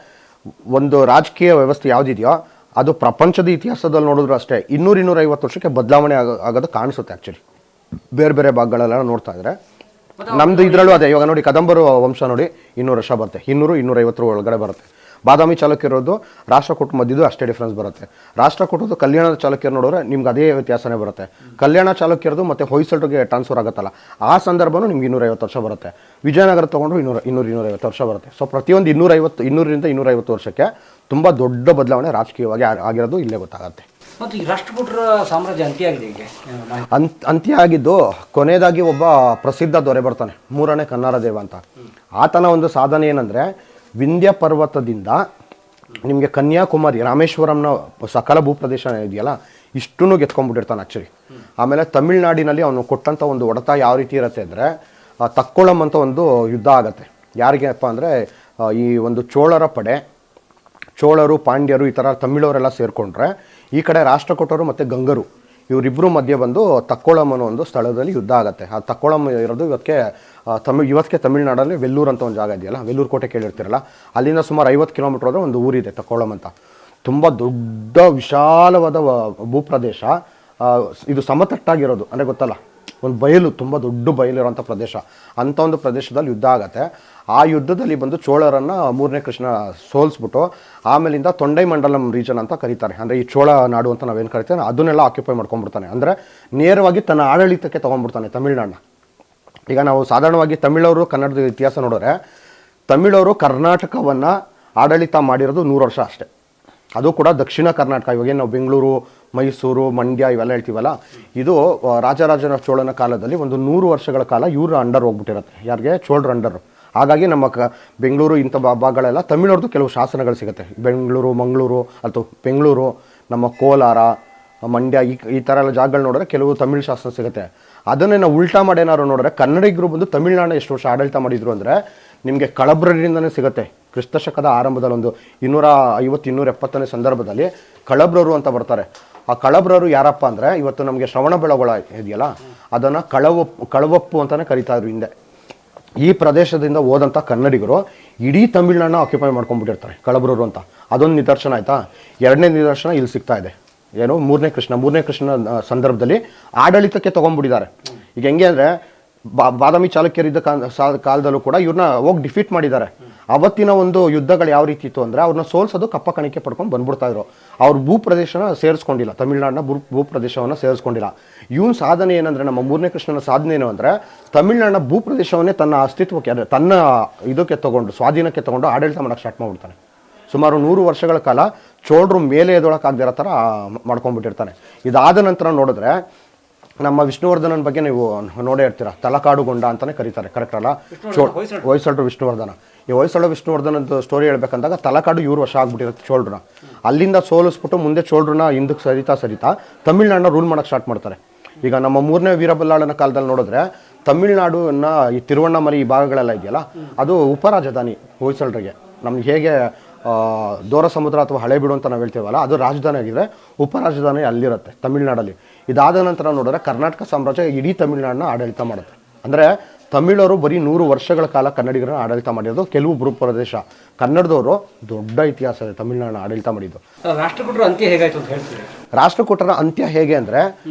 ಒಂದು ರಾಜಕೀಯ ವ್ಯವಸ್ಥೆ ಯಾವುದಿದೆಯೋ ಅದು ಪ್ರಪಂಚದ ಇತಿಹಾಸದಲ್ಲಿ ನೋಡಿದ್ರು ಅಷ್ಟೇ 200-250 ವರ್ಷಕ್ಕೆ ಬದಲಾವಣೆ ಆಗೋದು ಕಾಣಿಸುತ್ತೆ. ಆ್ಯಕ್ಚುಲಿ ಬೇರೆ ಭಾಗಗಳೆಲ್ಲ ನೋಡ್ತಾ ಇದ್ರೆ ನಮ್ದು ಇದರಲ್ಲೂ ಅದೇ. ಇವಾಗ ನೋಡಿ, ಕದಂಬರು ವಂಶ ನೋಡಿ 200 ವರ್ಷ ಬರುತ್ತೆ, 200-250 ಒಳಗಡೆ ಬರುತ್ತೆ. ಬಾದಾಮಿ ಚಾಲುಕ್ಯರೋದು ರಾಷ್ಟ್ರಕೂಟ ಮಧ್ಯದ್ದು ಅಷ್ಟೇ ಡಿಫ್ರೆನ್ಸ್ ಬರುತ್ತೆ. ರಾಷ್ಟ್ರಕೂಟದ್ದು ಕಲ್ಯಾಣದ ಚಾಲುಕ್ಯರು ನೋಡಿದ್ರೆ ನಿಮ್ಗೆ ಅದೇ ವ್ಯತ್ಯಾಸನೇ ಬರುತ್ತೆ. ಕಲ್ಯಾಣ ಚಾಲುಕ್ಯರದು ಮತ್ತು ಹೊಯ್ಸಳರಿಗೆ ಟ್ರಾನ್ಸ್ಫರ್ ಆಗುತ್ತಲ್ಲ, ಆ ಸಂದರ್ಭನೂ ನಿಮ್ಗೆ 250 ವರ್ಷ ಬರುತ್ತೆ. ವಿಜಯನಗರ ತೊಗೊಂಡ್ರು 200-250 ವರ್ಷ ಬರುತ್ತೆ. ಸೊ ಪ್ರತಿಯೊಂದು 200-250 ವರ್ಷಕ್ಕೆ ತುಂಬ ದೊಡ್ಡ ಬದಲಾವಣೆ ರಾಜಕೀಯವಾಗಿ ಆಗಿರೋದು ಇಲ್ಲೇ ಗೊತ್ತಾಗುತ್ತೆ. ಮತ್ತು ಈ ರಾಷ್ಟ್ರಕೂಟರ ಸಾಮ್ರಾಜ್ಯ ಅಂತ್ಯ ಆಗಿದೆ ಈಗ ಅಂತ್ಯ ಆಗಿದ್ದು ಕೊನೆಯದಾಗಿ ಒಬ್ಬ ಪ್ರಸಿದ್ಧ ದೊರೆ ಬರ್ತಾನೆ, 3ನೇ ಕನ್ನಡ ದೇವ ಅಂತ. ಆತನ ಒಂದು ಸಾಧನೆ ಏನಂದರೆ, ವಿಂಧ್ಯ ಪರ್ವತದಿಂದ ನಿಮಗೆ ಕನ್ಯಾಕುಮಾರಿ ರಾಮೇಶ್ವರಂನ ಸಕಲ ಭೂಪ್ರದೇಶ ಇದೆಯಲ್ಲ ಇಷ್ಟೂ ಗೆತ್ಕೊಂಡ್ಬಿಟ್ಟಿರ್ತಾನೆ ಆ್ಯಕ್ಚುಲಿ. ಆಮೇಲೆ ತಮಿಳ್ನಾಡಿನಲ್ಲಿ ಅವನು ಕೊಟ್ಟಂಥ ಒಂದು ಹೊಡೆತ ಯಾವ ರೀತಿ ಇರುತ್ತೆ ಅಂದರೆ, ತಕ್ಕೊಳಂ ಅಂತ ಒಂದು ಯುದ್ಧ ಆಗುತ್ತೆ. ಯಾರಿಗೆಪ್ಪ ಅಂದರೆ, ಈ ಒಂದು ಚೋಳರ ಪಡೆ, ಚೋಳರು, ಪಾಂಡ್ಯರು, ಈ ಥರ ತಮಿಳವರೆಲ್ಲ ಸೇರಿಕೊಂಡ್ರೆ, ಈ ಕಡೆ ರಾಷ್ಟ್ರಕೂಟರು ಮತ್ತು ಗಂಗರು ಇವರಿಬ್ಬರು ಮಧ್ಯೆ ಬಂದು ತಕ್ಕೊಳಂ ಅನ್ನೋ ಒಂದು ಸ್ಥಳದಲ್ಲಿ ಯುದ್ಧ ಆಗುತ್ತೆ. ಆ ತಕ್ಕೊಳಂ ಇರೋದು ಇವತ್ತಿಗೆ ತಮಿಳ್ನಾಡಲ್ಲಿ ವೆಲ್ಲೂರು ಅಂತ ಒಂದು ಜಾಗ ಇದೆಯಲ್ಲ, ವೆಲ್ಲೂರು ಕೋಟೆ ಕೇಳಿರ್ತೀರಲ್ಲ, ಅಲ್ಲಿಂದ ಸುಮಾರು 50 ಕಿಲೋಮೀಟರ್ ಹೋದರೆ ಒಂದು ಊರಿದೆ ತಕ್ಕೊಳಂ ಅಂತ. ತುಂಬ ದೊಡ್ಡ ವಿಶಾಲವಾದ ಭೂಪ್ರದೇಶ. ಇದು ಸಮತಟ್ಟಾಗಿರೋದು ಅಂದರೆ ಗೊತ್ತಲ್ಲ, ಒಂದು ಬಯಲು, ತುಂಬ ದೊಡ್ಡ ಬಯಲಿರೋಂಥ ಪ್ರದೇಶ. ಅಂಥ ಒಂದು ಪ್ರದೇಶದಲ್ಲಿ ಯುದ್ಧ ಆಗುತ್ತೆ. ಆ ಯುದ್ಧದಲ್ಲಿ ಬಂದು ಚೋಳರನ್ನು 3ನೇ ಕೃಷ್ಣ ಸೋಲಿಸ್ಬಿಟ್ಟು ಆಮೇಲಿಂದ ತೊಂಡೈ ಮಂಡಲಂ ರೀಜನ್ ಅಂತ ಕರೀತಾರೆ. ಅಂದರೆ ಈ ಚೋಳ ನಾಡು ಅಂತ ನಾವೇನು ಕರಿತೇವೆ ಅದನ್ನೆಲ್ಲ ಆಕ್ಯುಪೈ ಮಾಡ್ಕೊಂಡ್ಬಿಡ್ತಾನೆ. ಅಂದರೆ ನೇರವಾಗಿ ತನ್ನ ಆಡಳಿತಕ್ಕೆ ತೊಗೊಂಡ್ಬಿಡ್ತಾನೆ ತಮಿಳ್ನಾಡನ್ನ. ಈಗ ನಾವು ಸಾಧಾರಣವಾಗಿ ತಮಿಳವರು ಕನ್ನಡದ ಇತಿಹಾಸ ನೋಡಿದ್ರೆ, ತಮಿಳವರು ಕರ್ನಾಟಕವನ್ನು ಆಡಳಿತ ಮಾಡಿರೋದು 100 ವರ್ಷ ಅಷ್ಟೇ. ಅದು ಕೂಡ ದಕ್ಷಿಣ ಕರ್ನಾಟಕ. ಇವಾಗೇನು ನಾವು ಬೆಂಗಳೂರು, ಮೈಸೂರು, ಮಂಡ್ಯ ಇವೆಲ್ಲ ಹೇಳ್ತೀವಲ್ಲ, ಇದು ರಾಜರಾಜನ ಚೋಳನ ಕಾಲದಲ್ಲಿ ಒಂದು 100 ವರ್ಷಗಳ ಕಾಲ ಇವ್ರ ಅಂಡರ್ ಹೋಗ್ಬಿಟ್ಟಿರುತ್ತೆ. ಯಾರಿಗೆ? ಚೋಳರ ಅಂಡರು. ಹಾಗಾಗಿ ನಮ್ಮ ಬೆಂಗಳೂರು ಇಂಥ ಭಾಗಗಳೆಲ್ಲ ತಮಿಳವ್ರದ್ದು ಕೆಲವು ಶಾಸನಗಳು ಸಿಗುತ್ತೆ. ಬೆಂಗಳೂರು, ಮಂಗಳೂರು ಅಥವಾ ಬೆಂಗಳೂರು, ನಮ್ಮ ಕೋಲಾರ, ಮಂಡ್ಯ ಈ ಥರ ಎಲ್ಲ ಜಾಗಗಳು ನೋಡಿದ್ರೆ ಕೆಲವು ತಮಿಳು ಶಾಸನ ಸಿಗುತ್ತೆ. ಅದನ್ನೇ ನಾವು ಉಲ್ಟಾ ಮಾಡಿ ಏನಾದ್ರು ನೋಡಿದ್ರೆ, ಕನ್ನಡಿಗರು ಬಂದು ತಮಿಳ್ನಾಡು ಎಷ್ಟು ವರ್ಷ ಆಡಳಿತ ಮಾಡಿದ್ರು ಅಂದರೆ ನಿಮಗೆ ಕಳಬ್ರರಿಂದನೇ ಸಿಗುತ್ತೆ. ಕ್ರಿಸ್ತಶಕದ ಆರಂಭದಲ್ಲಿ ಒಂದು 250-270ನೇ ಸಂದರ್ಭದಲ್ಲಿ ಕಳಬ್ರರು ಅಂತ ಬರ್ತಾರೆ. ಆ ಕಳಬ್ರರು ಯಾರಪ್ಪ ಅಂದರೆ, ಇವತ್ತು ನಮಗೆ ಶ್ರವಣ ಬೆಳಗೊಳ ಇದೆಯಲ್ಲ, ಅದನ್ನು ಕಳವಪ್ಪು ಅಂತಲೇ ಕರೀತಾಯಿದ್ರು ಹಿಂದೆ. ಈ ಪ್ರದೇಶದಿಂದ ಹೋದಂಥ ಕನ್ನಡಿಗರು ಇಡೀ ತಮಿಳ್ನಾಡನ್ನ ಆಕ್ಯುಪೈ ಮಾಡ್ಕೊಂಡ್ಬಿಟ್ಟಿರ್ತಾರೆ, ಕಳಬ್ರರು ಅಂತ. ಅದೊಂದು ನಿದರ್ಶನ ಆಯಿತಾ. ಎರಡನೇ ನಿದರ್ಶನ ಇಲ್ಲಿ ಸಿಗ್ತಾ ಇದೆ. ಏನು? 3ನೇ ಕೃಷ್ಣ ಸಂದರ್ಭದಲ್ಲಿ ಆಡಳಿತಕ್ಕೆ ತೊಗೊಂಡ್ಬಿಟ್ಟಿದ್ದಾರೆ. ಈಗ ಹೆಂಗೆ ಅಂದರೆ, ಬಾದಾಮಿ ಚಾಲುಕ್ಯರಿದ್ದ ಕಾಲದಲ್ಲೂ ಕೂಡ ಇವ್ರನ್ನ ಹೋಗಿ ಡಿಫೀಟ್ ಮಾಡಿದ್ದಾರೆ. ಅವತ್ತಿನ ಒಂದು ಯುದ್ಧಗಳು ಯಾವ ರೀತಿ ಇತ್ತು ಅಂದರೆ, ಅವ್ರನ್ನ ಸೋಲ್ಸೋದು ಕಪ್ಪ ಕಾಣಿಕೆ ಪಡ್ಕೊಂಡು ಬಂದ್ಬಿಡ್ತಾ ಇದ್ರು. ಅವ್ರ ಭೂಪ್ರದೇಶನ ಸೇರಿಸ್ಕೊಂಡಿಲ್ಲ, ತಮಿಳ್ನಾಡಿನ ಭೂಪ್ರದೇಶವನ್ನು ಸೇರಿಸ್ಕೊಂಡಿಲ್ಲ. ಇವನ್ ಸಾಧನೆ ಏನಂದರೆ, ನಮ್ಮ 3ನೇ ಕೃಷ್ಣನ ಸಾಧನೆ ಏನು ಅಂದರೆ, ತಮಿಳ್ನಾಡಿನ ಭೂಪ್ರದೇಶವನ್ನೇ ತನ್ನ ಅಸ್ತಿತ್ವಕ್ಕೆ, ಅಂದರೆ ತನ್ನ ಇದಕ್ಕೆ ತೊಗೊಂಡು, ಸ್ವಾಧೀನಕ್ಕೆ ತೊಗೊಂಡು ಆಡಳಿತ ಮಾಡೋಕ್ಕೆ ಸ್ಟಾರ್ಟ್ ಮಾಡಿಬಿಡ್ತಾನೆ. ಸುಮಾರು 100 ವರ್ಷಗಳ ಕಾಲ ಚೋಳರು ಮೇಲೆ ಎದೊಳಕ್ಕಾಗದಿರೋ ಥರ ಮಾಡ್ಕೊಂಡ್ಬಿಟ್ಟಿರ್ತಾನೆ. ಇದಾದ ನಂತರ ನೋಡಿದ್ರೆ, ನಮ್ಮ ವಿಷ್ಣುವರ್ಧನನ ಬಗ್ಗೆ ನೀವು ನೋಡೇ ಇರ್ತೀರ, ತಲಕಾಡುಗೊಂಡ ಅಂತಲೇ ಕರೀತಾರೆ, ಕರೆಕ್ಟ್ ಅಲ್ಲ? ಹೊಯ್ಸಳರು ವಿಷ್ಣುವರ್ಧನ. ಈ ಹೊಯ್ಸಳ ವಿಷ್ಣುವರ್ಧನದ ಸ್ಟೋರಿ ಹೇಳ್ಬೇಕಂದಾಗ, ತಲಕಾಡು 100 ವರ್ಷ ಆಗ್ಬಿಟ್ಟಿರುತ್ತೆ ಚೋಳರನ್ನ. ಅಲ್ಲಿಂದ ಸೋಲಿಸ್ಬಿಟ್ಟು ಮುಂದೆ ಚೋಳರನ್ನ ಹಿಂದಕ್ಕೆ ಸರಿತಾ ತಮಿಳ್ನಾಡನ್ನ ರೂಲ್ ಮಾಡೋಕ್ಕೆ ಸ್ಟಾರ್ಟ್ ಮಾಡ್ತಾರೆ. ಈಗ ನಮ್ಮ 3ನೇ ವೀರಬಲ್ಲಾಳನ ಕಾಲದಲ್ಲಿ ನೋಡಿದ್ರೆ, ತಮಿಳ್ನಾಡನ್ನ ಈ ತಿರುವಣ್ಣಾಮಲೈ ಈ ಭಾಗಗಳೆಲ್ಲ ಇದೆಯಲ್ಲ, ಅದು ಉಪರಾಜಧಾನಿ ಹೊಯ್ಸಳರಿಗೆ. ನಮ್ಗೆ ಹೇಗೆ ದೋರ ಸಮುದ್ರ ಅಥವಾ ಹಳೆಬೀಡು ಅಂತ ನಾವು ಹೇಳ್ತೀವಲ್ಲ, ಅದು ರಾಜಧಾನಿ ಆಗಿದ್ರೆ ಉಪರಾಜಧಾನಿ ಅಲ್ಲಿರುತ್ತೆ ತಮಿಳ್ನಾಡಲ್ಲಿ. ಇದಾದ ನಂತರ ನೋಡಿದ್ರೆ ಕರ್ನಾಟಕ ಸಾಮ್ರಾಜ್ಯ ಇಡೀ ತಮಿಳ್ನಾಡನ್ನ ಆಡಳಿತ ಮಾಡುತ್ತೆ. ಅಂದರೆ ತಮಿಳರು ಬರೀ 100 ವರ್ಷಗಳ ಕಾಲ ಕನ್ನಡಿಗರನ್ನ ಆಡಳಿತ ಮಾಡಿರೋದು. ಕೆಲವು ಭೂಪ್ರದೇಶ ಕನ್ನಡದವರು ದೊಡ್ಡ ಇತಿಹಾಸ ಇದೆ ತಮಿಳುನಾಡನ್ನ ಆಡಳಿತ ಮಾಡಿದ್ದು. ರಾಷ್ಟ್ರಕೂಟರ ಅಂತ್ಯ ಹೇಗಾಯ್ತು ಅಂತ ಹೇಳ್ತೀವಿ? ರಾಷ್ಟ್ರಕೂಟರ ಅಂತ್ಯ ಹೇಗೆ ಅಂದರೆ,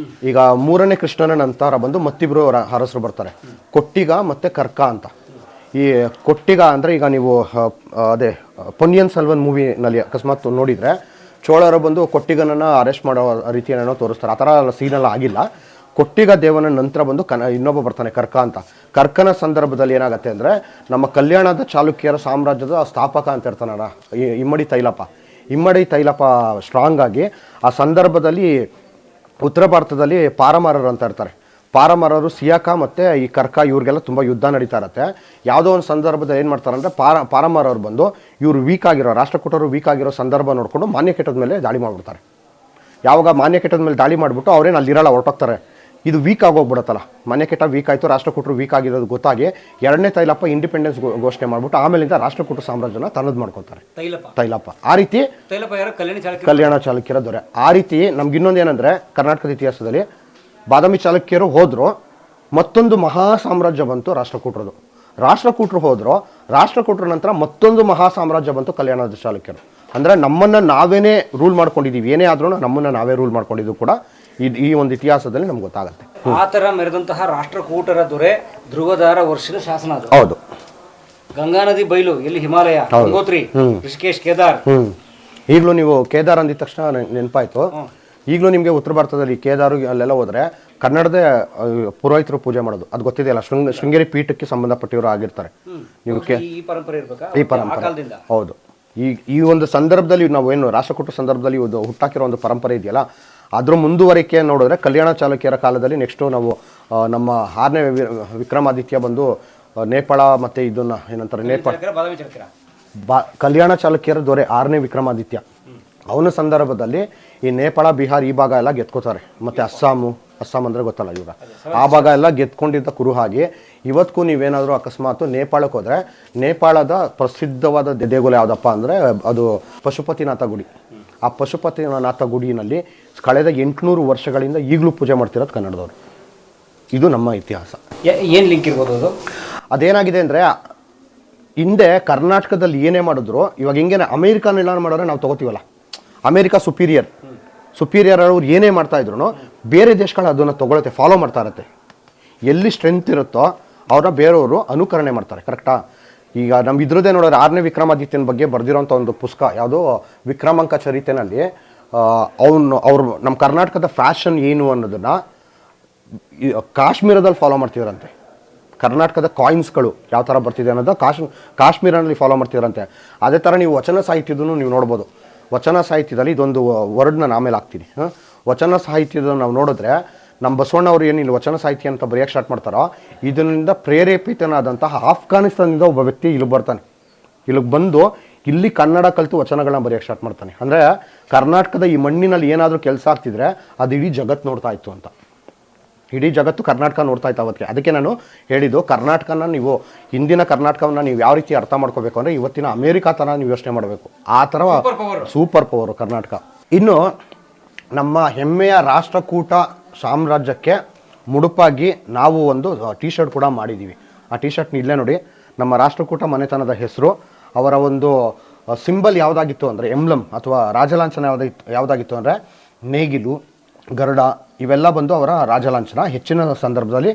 ಈಗ 3ನೇ ಕೃಷ್ಣನ ನಂತರ ಬಂದು ಮತ್ತಿಬ್ಬರು ಅರಸರು ಬರ್ತಾರೆ, ಕೊಟ್ಟಿಗ ಮತ್ತು ಕರ್ಕ ಅಂತ. ಈ ಕೊಟ್ಟಿಗ ಅಂದರೆ ಈಗ ನೀವು ಅದೇ ಪೊನ್ನಿಯಿನ್ ಸೆಲ್ವನ್ ಮೂವಿನಲ್ಲಿ ಅಕಸ್ಮಾತ್ ನೋಡಿದರೆ ಚೋಳರು ಬಂದು ಕೊಟ್ಟಿಗನನ್ನು ಅರೆಸ್ಟ್ ಮಾಡೋ ರೀತಿಯನ್ನೇನೋ ತೋರಿಸ್ತಾರೆ. ಆ ಥರ ಸೀನೆಲ್ಲ ಆಗಿಲ್ಲ. ಕೊಟ್ಟಿಗ ದೇವನ ನಂತರ ಬಂದು ಇನ್ನೊಬ್ಬ ಬರ್ತಾನೆ ಕರ್ಕ ಅಂತ. ಕರ್ಕನ ಸಂದರ್ಭದಲ್ಲಿ ಏನಾಗುತ್ತೆ ಅಂದರೆ, ನಮ್ಮ ಕಲ್ಯಾಣದ ಚಾಲುಕ್ಯರ ಸಾಮ್ರಾಜ್ಯದ ಸ್ಥಾಪಕ ಅಂತ ಇರ್ತಾನಲ್ಲ ಇಮ್ಮಡಿ ತೈಲಪ ಸ್ಟ್ರಾಂಗ್ ಆಗಿ ಆ ಸಂದರ್ಭದಲ್ಲಿ ಉತ್ತರ ಭಾರತದಲ್ಲಿ ಪಾರಮಾರರು ಅಂತ ಇರ್ತಾರೆ. ಪಾರಮಾರರು ಸಿಯಾಕ ಮತ್ತು ಈ ಕರ್ಕ ಇವ್ರಿಗೆಲ್ಲ ತುಂಬ ಯುದ್ಧ ನಡೀತಾ ಇರುತ್ತೆ. ಯಾವುದೋ ಒಂದು ಸಂದರ್ಭದಲ್ಲಿ ಏನು ಮಾಡ್ತಾರೆ ಅಂದರೆ, ಪಾರಮಾರವ್ರು ಬಂದು ಇವರು ವೀಕ್ ಆಗಿರೋ ರಾಷ್ಟ್ರಕೂಟರು ವೀಕ್ ಆಗಿರೋ ಸಂದರ್ಭ ನೋಡಿಕೊಂಡು ಮಾನ್ಯಕೆಟ್ಟದ ಮೇಲೆ ದಾಳಿ ಮಾಡಿಬಿಡ್ತಾರೆ. ಯಾವಾಗ ಮಾನ್ಯಕೆಟ್ಟದ ಮೇಲೆ ದಾಳಿ ಮಾಡಿಬಿಟ್ಟು ಅವ್ರೇನು ಅಲ್ಲಿರಲ್ಲ, ಹೊರಟೋಗ್ತಾರೆ. ಇದು ವೀಕ್ ಆಗೋಗ್ಬಿಡುತ್ತಲ್ಲ, ಮಾನ್ಯಕೆಟ್ಟ ವೀಕ್ ಆಯಿತು, ರಾಷ್ಟ್ರಕೂಟರು ವೀಕ್ ಆಗಿರೋದು ಗೊತ್ತಾಗಿ 2ನೇ ತೈಲಪ್ಪ ಇಂಡಿಪೆಂಡೆನ್ಸ್ ಘೋಷಣೆ ಮಾಡಿಬಿಟ್ಟು ಆಮೇಲಿಂದ ರಾಷ್ಟ್ರಕೂಟ ಸಾಮ್ರಾಜ್ಯನ ತನ್ನದು ಮಾಡ್ಕೊತಾರೆ. ತೈಲಪ್ಪ ಆ ರೀತಿ ಕಲ್ಯಾಣ ಚಾಲುಕ್ಯರ ದೊರೆ. ಆ ರೀತಿ ನಮ್ಗೆ ಇನ್ನೊಂದು ಏನಂದರೆ, ಕರ್ನಾಟಕದ ಇತಿಹಾಸದಲ್ಲಿ ಬಾದಾಮಿ ಚಾಲುಕ್ಯರು ಹೋದರು, ಮತ್ತೊಂದು ಮಹಾ ಸಾಮ್ರಾಜ್ಯ ಬಂತು ರಾಷ್ಟ್ರಕೂಟರದು. ರಾಷ್ಟ್ರಕೂಟರು ಹೋದರು, ರಾಷ್ಟ್ರಕೂಟರ ನಂತರ ಮತ್ತೊಂದು ಮಹಾ ಸಾಮ್ರಾಜ್ಯ ಬಂತು ಕಲ್ಯಾಣದ ಚಾಲುಕ್ಯರು. ಅಂದರೆ ನಮ್ಮನ್ನು ನಾವೇನೇ ರೂಲ್ ಮಾಡ್ಕೊಂಡಿದ್ದೀವಿ, ಏನೇ ಆದ್ರೂ ನಮ್ಮನ್ನು ನಾವೇ ರೂಲ್ ಮಾಡ್ಕೊಂಡಿದ್ದು ಕೂಡ ಈ ಒಂದು ಇತಿಹಾಸದಲ್ಲಿ ನಮ್ಗೆ ಗೊತ್ತಾಗುತ್ತೆ. ಆ ಥರ ಮೆರೆದಂತಹ ರಾಷ್ಟ್ರಕೂಟರ ದೊರೆ ಧ್ರುವದಾರ ವರ್ಷದ ಶಾಸನ ಅದು. ಹೌದು. ಗಂಗಾ ನದಿ ಬಯಲು, ಎಲ್ಲಿ ಹಿಮಾಲಯ, ಗಂಗೋತ್ರಿ, ಋಷಿಕೇಶ್, ಕೇದಾರ್. ಈಗಲೂ ನೀವು ಕೇದಾರ್ ಅಂದಿದ ತಕ್ಷಣ ನೆನಪಾಯ್ತು. ಈಗಲೂ ನಿಮಗೆ ಉತ್ತರ ಭಾರತದಲ್ಲಿ ಕೇದಾರು ಅಲ್ಲೆಲ್ಲ ಹೋದ್ರೆ ಕನ್ನಡದ ಪುರೋಹಿತರು ಪೂಜೆ ಮಾಡೋದು ಅದು ಗೊತ್ತಿದೆಯಲ್ಲ. ಶೃಂಗೇರಿ ಪೀಠಕ್ಕೆ ಸಂಬಂಧಪಟ್ಟಿವರು ಆಗಿರ್ತಾರೆ. ನೀವು ಈ ಪರಂಪರೆ ಇರಬೇಕಾ? ಈ ಪರಂಪರೆ ಹೌದು. ಈ ಒಂದು ಸಂದರ್ಭದಲ್ಲಿ ನಾವು ಏನು ರಾಷ್ಟ್ರಕೂಟ ಸಂದರ್ಭದಲ್ಲಿ ಹುಟ್ಟಾಕಿರೋ ಒಂದು ಪರಂಪರೆ ಇದೆಯಲ್ಲ, ಅದ್ರ ಮುಂದುವರಿಕೆ ನೋಡಿದ್ರೆ ಕಲ್ಯಾಣ ಚಾಲುಕ್ಯರ ಕಾಲದಲ್ಲಿ ನೆಕ್ಸ್ಟು ನಾವು ನಮ್ಮ 6ನೇ ವಿಕ್ರಮಾದಿತ್ಯ ಬಂದು ನೇಪಾಳ ಮತ್ತು ಇದನ್ನ ಏನಂತಾರೆ ಕಲ್ಯಾಣ ಚಾಲುಕ್ಯರ ದೊರೆ 6ನೇ ವಿಕ್ರಮಾದಿತ್ಯ. ಅವನ ಸಂದರ್ಭದಲ್ಲಿ ಈ ನೇಪಾಳ, ಬಿಹಾರ್ ಈ ಭಾಗ ಎಲ್ಲ ಗೆದ್ಕೋತಾರೆ. ಮತ್ತು ಅಸ್ಸಾಂ ಅಂದರೆ ಗೊತ್ತಲ್ಲ ಇವಾಗ, ಆ ಭಾಗ ಎಲ್ಲ ಗೆದ್ಕೊಂಡಿದ್ದ ಕುರುಹಾಗಿ ಇವತ್ತಿಗೂ ನೀವೇನಾದರೂ ಅಕಸ್ಮಾತ್ ನೇಪಾಳಕ್ಕೆ ಹೋದರೆ, ನೇಪಾಳದ ಪ್ರಸಿದ್ಧವಾದ ದೇಗುಲ ಯಾವುದಪ್ಪ ಅಂದರೆ ಅದು ಪಶುಪತಿನಾಥ ಗುಡಿ. ಆ ಪಶುಪತಿನಾಥ ಗುಡಿನಲ್ಲಿ ಕಳೆದ 800 ವರ್ಷಗಳಿಂದ ಈಗಲೂ ಪೂಜೆ ಮಾಡ್ತಿರೋದು ಕನ್ನಡದವರು. ಇದು ನಮ್ಮ ಇತಿಹಾಸ. ಏನು ಲಿಂಕ್ ಇರ್ಬೋದು ಅದು? ಅದೇನಾಗಿದೆ ಅಂದರೆ, ಹಿಂದೆ ಕರ್ನಾಟಕದಲ್ಲಿ ಏನೇ ಮಾಡಿದ್ರು, ಇವಾಗ ಹಿಂಗೆ ಅಮೇರಿಕಾನೆಲ್ಲ ಮಾಡಿದ್ರೆ ನಾವು ತೊಗೋತೀವಲ್ಲ, ಅಮೇರಿಕಾ ಸುಪೀರಿಯರ್ ಅವ್ರು ಏನೇ ಮಾಡ್ತಾ ಇದ್ರು ಬೇರೆ ದೇಶಗಳು ಅದನ್ನು ತೊಗೊಳುತ್ತೆ, ಫಾಲೋ ಮಾಡ್ತಾ ಇರುತ್ತೆ. ಎಲ್ಲಿ ಸ್ಟ್ರೆಂತ್ ಇರುತ್ತೋ ಅವ್ರನ್ನ ಬೇರೆಯವರು ಅನುಕರಣೆ ಮಾಡ್ತಾರೆ. ಕರೆಕ್ಟಾ? ಈಗ ನಮ್ಮ ಇದ್ರದ್ದೇ ನೋಡಿದ್ರೆ 6ನೇ ವಿಕ್ರಮಾದಿತ್ಯನ ಬಗ್ಗೆ ಬರೆದಿರೋಂಥ ಒಂದು ಪುಸ್ತಕ ಯಾವುದೋ ವಿಕ್ರಮಾಂಕ ಚರಿತೆನಲ್ಲಿ ಅವರು ನಮ್ಮ ಕರ್ನಾಟಕದ ಫ್ಯಾಷನ್ ಏನು ಅನ್ನೋದನ್ನು ಕಾಶ್ಮೀರದಲ್ಲಿ ಫಾಲೋ ಮಾಡ್ತಿದ್ರಂತೆ. ಕರ್ನಾಟಕದ ಕಾಯಿನ್ಸ್ಗಳು ಯಾವ ಥರ ಬರ್ತಿದೆ ಅನ್ನೋದು ಕಾಶ್ಮೀರನಲ್ಲಿ ಫಾಲೋ ಮಾಡ್ತಿದ್ರಂತೆ. ಅದೇ ಥರ ನೀವು ವಚನ ಸಾಹಿತ್ಯದನ್ನು ನೀವು ನೋಡ್ಬೋದು. ವಚನ ಸಾಹಿತ್ಯದಲ್ಲಿ ಇದೊಂದು ವರ್ಡ್ನ ನಾನು ಆಮೇಲೆ ಹಾಕ್ತೀನಿ. ವಚನ ಸಾಹಿತ್ಯದ ನಾವು ನೋಡಿದ್ರೆ ನಮ್ಮ ಬಸವಣ್ಣವ್ರು ಏನಿಲ್ಲ ವಚನ ಸಾಹಿತ್ಯ ಅಂತ ಬರೆಯೋಕ್ಕೆ ಸ್ಟಾರ್ಟ್ ಮಾಡ್ತಾರೋ, ಇದರಿಂದ ಪ್ರೇರೇಪಿತನಾದಂತಹ ಆಫ್ಘಾನಿಸ್ತಾನದಿಂದ ಒಬ್ಬ ವ್ಯಕ್ತಿ ಇಲ್ಲಿಗೆ ಬರ್ತಾನೆ. ಇಲ್ಲಿಗೆ ಬಂದು ಇಲ್ಲಿ ಕನ್ನಡ ಕಲಿತು ವಚನಗಳನ್ನ ಬರೆಯೋಕ್ಕೆ ಸ್ಟಾರ್ಟ್ ಮಾಡ್ತಾನೆ. ಅಂದರೆ ಕರ್ನಾಟಕದ ಈ ಮಣ್ಣಿನಲ್ಲಿ ಏನಾದರೂ ಕೆಲಸ ಆಗ್ತಿದ್ರೆ ಅದು ಇಡೀ ಜಗತ್ತು ನೋಡ್ತಾ ಇತ್ತು ಅಂತ. ಇಡೀ ಜಗತ್ತು ಕರ್ನಾಟಕ ನೋಡ್ತಾ ಇತ್ತು ಅವತ್ತಿಗೆ. ಅದಕ್ಕೆ ನಾನು ಹೇಳಿದ್ದು, ಕರ್ನಾಟಕನ ನೀವು ಹಿಂದಿನ ಕರ್ನಾಟಕವನ್ನು ನೀವು ಯಾವ ರೀತಿ ಅರ್ಥ ಮಾಡ್ಕೋಬೇಕು ಅಂದರೆ ಇವತ್ತಿನ ಅಮೇರಿಕಾ ಥರ ನೀವು ಯೋಚನೆ ಮಾಡಬೇಕು. ಆ ಥರ ಸೂಪರ್ ಪವರು ಕರ್ನಾಟಕ. ಇನ್ನು ನಮ್ಮ ಹೆಮ್ಮೆಯ ರಾಷ್ಟ್ರಕೂಟ ಸಾಮ್ರಾಜ್ಯಕ್ಕೆ ಮುಡುಪಾಗಿ ನಾವು ಒಂದು ಟಿ ಶರ್ಟ್ ಕೂಡ ಮಾಡಿದ್ದೀವಿ. ಆ ಟಿ ಶರ್ಟ್ನ ಇಲ್ಲೇ ನೋಡಿ. ನಮ್ಮ ರಾಷ್ಟ್ರಕೂಟ ಮನೆತನದ ಹೆಸರು, ಅವರ ಒಂದು ಸಿಂಬಲ್ ಯಾವುದಾಗಿತ್ತು ಅಂದರೆ, ಎಂಬ್ಲಮ್ ಅಥವಾ ರಾಜಲಾಂಛನ ಯಾವುದಾಗಿತ್ತು ಅಂದರೆ ನೇಗಿಲು, ಗರುಡ, ಇವೆಲ್ಲ ಬಂದು ಅವರ ರಾಜಲಾಂಛನ. ಹೆಚ್ಚಿನ ಸಂದರ್ಭದಲ್ಲಿ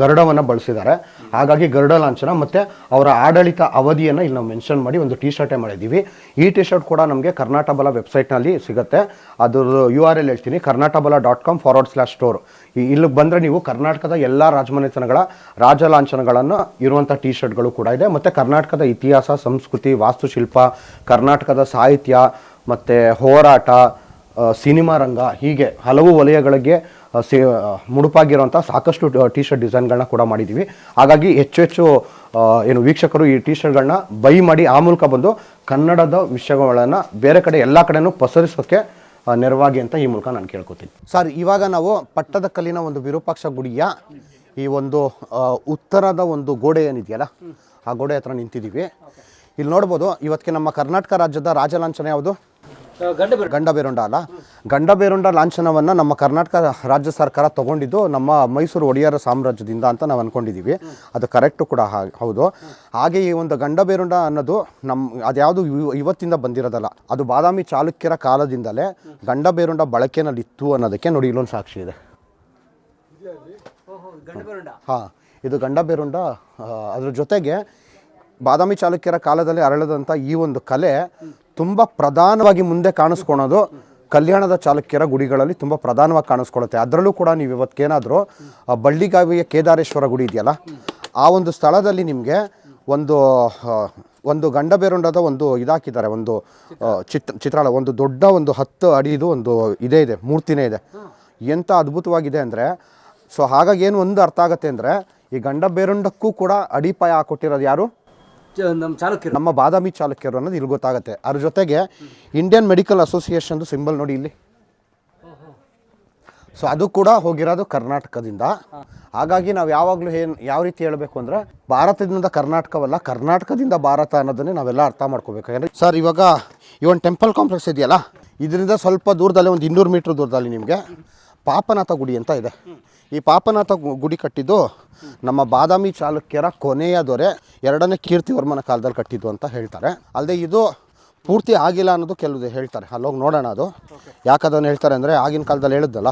ಗರುಡವನ್ನು ಬಳಸಿದ್ದಾರೆ. ಹಾಗಾಗಿ ಗರುಡ ಲಾಂಛನ ಮತ್ತು ಅವರ ಆಡಳಿತ ಅವಧಿಯನ್ನು ಇಲ್ಲಿ ನಾವು ಮೆನ್ಷನ್ ಮಾಡಿ ಒಂದು ಟಿ ಶರ್ಟೇ ಮಾಡಿದ್ದೀವಿ. ಈ ಟಿ ಶರ್ಟ್ ಕೂಡ ನಮಗೆ ಕರ್ನಾಟಬಲ ವೆಬ್ಸೈಟ್ನಲ್ಲಿ ಸಿಗುತ್ತೆ. ಅದ್ರ URL ಹೇಳ್ತೀನಿ, karnatabala.com/store. ಇಲ್ಲಿಗೆ ಬಂದರೆ ನೀವು ಕರ್ನಾಟಕದ ಎಲ್ಲ ರಾಜಮನೆತನಗಳ ರಾಜಲಾಂಛನಗಳನ್ನು ಇರುವಂಥ ಟಿ ಶರ್ಟ್ಗಳು ಕೂಡ ಇದೆ. ಮತ್ತು ಕರ್ನಾಟಕದ ಇತಿಹಾಸ, ಸಂಸ್ಕೃತಿ, ವಾಸ್ತುಶಿಲ್ಪ, ಕರ್ನಾಟಕದ ಸಾಹಿತ್ಯ ಮತ್ತು ಹೋರಾಟ, ಸಿನಿಮಾ ರಂಗ, ಹೀಗೆ ಹಲವು ವಲಯಗಳಿಗೆ ಮುಡುಪಾಗಿರುವಂಥ ಸಾಕಷ್ಟು ಟಿ ಶರ್ಟ್ ಡಿಸೈನ್ಗಳನ್ನ ಕೂಡ ಮಾಡಿದ್ದೀವಿ. ಹಾಗಾಗಿ ಹೆಚ್ಚು ವೀಕ್ಷಕರು ಈ ಟಿ ಶರ್ಟ್ಗಳನ್ನ ಬೈ ಮಾಡಿ ಆ ಮೂಲಕ ಬಂದು ಕನ್ನಡದ ವಿಷಯಗಳನ್ನು ಬೇರೆ ಕಡೆ ಎಲ್ಲ ಕಡೆನೂ ಪಸರಿಸೋಕ್ಕೆ ನೆರವಾಗಿ ಅಂತ ಈ ಮೂಲಕ ನಾನು ಕೇಳ್ಕೊತೀನಿ. ಸರ್, ಇವಾಗ ನಾವು ಪಟ್ಟದಕಲ್ಲಿನ ಒಂದು ವಿರೂಪಾಕ್ಷ ಗುಡಿಯ ಈ ಒಂದು ಉತ್ತರದ ಒಂದು ಗೋಡೆ ಏನಿದೆಯಲ್ಲ, ಆ ಗೋಡೆ ಹತ್ರ ನಿಂತಿದ್ದೀವಿ. ಇಲ್ಲಿ ನೋಡ್ಬೋದು, ಇವತ್ತಿಗೆ ನಮ್ಮ ಕರ್ನಾಟಕ ರಾಜ್ಯದ ರಾಜಲಾಂಛನ ಯಾವುದು? ಗಂಡಬೇರುಂಡ ಅಲ್ಲ, ಗಂಡಬೇರುಂಡ ಲಾಂಛನವನ್ನು ನಮ್ಮ ಕರ್ನಾಟಕ ರಾಜ್ಯ ಸರ್ಕಾರ ತಗೊಂಡಿದ್ದು ನಮ್ಮ ಮೈಸೂರು ಒಡೆಯರ ಸಾಮ್ರಾಜ್ಯದಿಂದ ಅಂತ ನಾವು ಅಂದ್ಕೊಂಡಿದ್ದೀವಿ. ಅದು ಕರೆಕ್ಟು ಕೂಡ ಹೌದು. ಹಾಗೆ ಈ ಒಂದು ಗಂಡಬೇರುಂಡ ಅನ್ನೋದು ಅದ್ಯಾವುದು ಇವತ್ತಿಂದ ಬಂದಿರೋದಲ್ಲ, ಅದು ಬಾದಾಮಿ ಚಾಲುಕ್ಯರ ಕಾಲದಿಂದಲೇ ಗಂಡಬೇರುಂಡ ಬಳಕೆನಲ್ಲಿತ್ತು ಅನ್ನೋದಕ್ಕೆ ನೋಡಿ ಇಲ್ಲೊಂದು ಸಾಕ್ಷಿ ಇದೆ. ಹಾಂ, ಇದು ಗಂಡಬೇರುಂಡ. ಅದ್ರ ಜೊತೆಗೆ ಬಾದಾಮಿ ಚಾಲುಕ್ಯರ ಕಾಲದಲ್ಲಿ ಅರಳದಂಥ ಈ ಒಂದು ಕಲೆ ತುಂಬ ಪ್ರಧಾನವಾಗಿ ಮುಂದೆ ಕಾಣಿಸ್ಕೊಳೋದು ಕಲ್ಯಾಣದ ಚಾಲುಕ್ಯರ ಗುಡಿಗಳಲ್ಲಿ ತುಂಬ ಪ್ರಧಾನವಾಗಿ ಕಾಣಿಸ್ಕೊಳ್ಳುತ್ತೆ. ಅದರಲ್ಲೂ ಕೂಡ ನೀವು ಇವತ್ತೇನಾದರೂ ಬಳ್ಳಿಗಾವಿಯ ಕೇದಾರೇಶ್ವರ ಗುಡಿ ಇದೆಯಲ್ಲ, ಆ ಒಂದು ಸ್ಥಳದಲ್ಲಿ ನಿಮಗೆ ಒಂದು ಗಂಡಬೇರುಂಡದ ಒಂದು ಇದಾಕಿದ್ದಾರೆ, ಒಂದು ಚಿತ್ರಾಳ, ಒಂದು ದೊಡ್ಡ ಒಂದು 10 ಅಡಿದು ಒಂದು ಇದೆ ಮೂರ್ತಿನೇ ಇದೆ. ಎಂಥ ಅದ್ಭುತವಾಗಿದೆ ಅಂದರೆ, ಸೊ ಹಾಗಾಗಿ ಏನು ಒಂದು ಅರ್ಥ ಆಗುತ್ತೆ ಅಂದರೆ, ಈ ಗಂಡಬೇರುಂಡಕ್ಕೂ ಕೂಡ ಅಡಿಪಾಯ ಹಾಕೊಟ್ಟಿರೋದು ಯಾರು? ನಮ್ಮ ಬಾದಾಮಿ ಚಾಲುಕ್ಯರು ಅನ್ನೋದು ಇಲ್ಲಿ ಗೊತ್ತಾಗುತ್ತೆ. ಅದ್ರ ಜೊತೆಗೆ ಇಂಡಿಯನ್ ಮೆಡಿಕಲ್ ಅಸೋಸಿಯೇಷನ್ದು ಸಿಂಬಲ್ ನೋಡಿ ಇಲ್ಲಿ. ಸೊ ಅದು ಕೂಡ ಹೋಗಿರೋದು ಕರ್ನಾಟಕದಿಂದ. ಹಾಗಾಗಿ ನಾವು ಯಾವಾಗಲೂ ಯಾವ ರೀತಿ ಹೇಳಬೇಕು ಅಂದರೆ, ಭಾರತದಿಂದ ಕರ್ನಾಟಕವಲ್ಲ, ಕರ್ನಾಟಕದಿಂದ ಭಾರತ ಅನ್ನೋದನ್ನೇ ನಾವೆಲ್ಲ ಅರ್ಥ ಮಾಡ್ಕೋಬೇಕು. ಯಾಕಂದರೆ ಸರ್, ಇವಾಗ ಈ ಒಂದು ಟೆಂಪಲ್ ಕಾಂಪ್ಲೆಕ್ಸ್ ಇದೆಯಲ್ಲ, ಇದರಿಂದ ಸ್ವಲ್ಪ ದೂರದಲ್ಲಿ ಒಂದು 200 ಮೀಟ್ರ್ ದೂರದಲ್ಲಿ ನಿಮಗೆ ಪಾಪನಾಥ ಗುಡಿ ಅಂತ ಇದೆ. ಈ ಪಾಪನಾಥ ಗುಡಿ ಕಟ್ಟಿದ್ದು ನಮ್ಮ ಬಾದಾಮಿ ಚಾಲುಕ್ಯರ ಕೊನೆಯ ದೊರೆ 2ನೇ ಕೀರ್ತಿವರ್ಮನ ಕಾಲದಲ್ಲಿ ಕಟ್ಟಿದ್ದು ಅಂತ ಹೇಳ್ತಾರೆ. ಅಲ್ಲದೆ ಇದು ಪೂರ್ತಿ ಆಗಿಲ್ಲ ಅನ್ನೋದು ಕೆಲವು ಹೇಳ್ತಾರೆ. ಅಲ್ಲೋಗಿ ನೋಡೋಣ ಅದು ಯಾಕೆ ಅದನ್ನು ಹೇಳ್ತಾರೆ ಅಂದರೆ, ಆಗಿನ ಕಾಲದಲ್ಲಿ ಹೇಳಿದ್ದಲ್ಲ,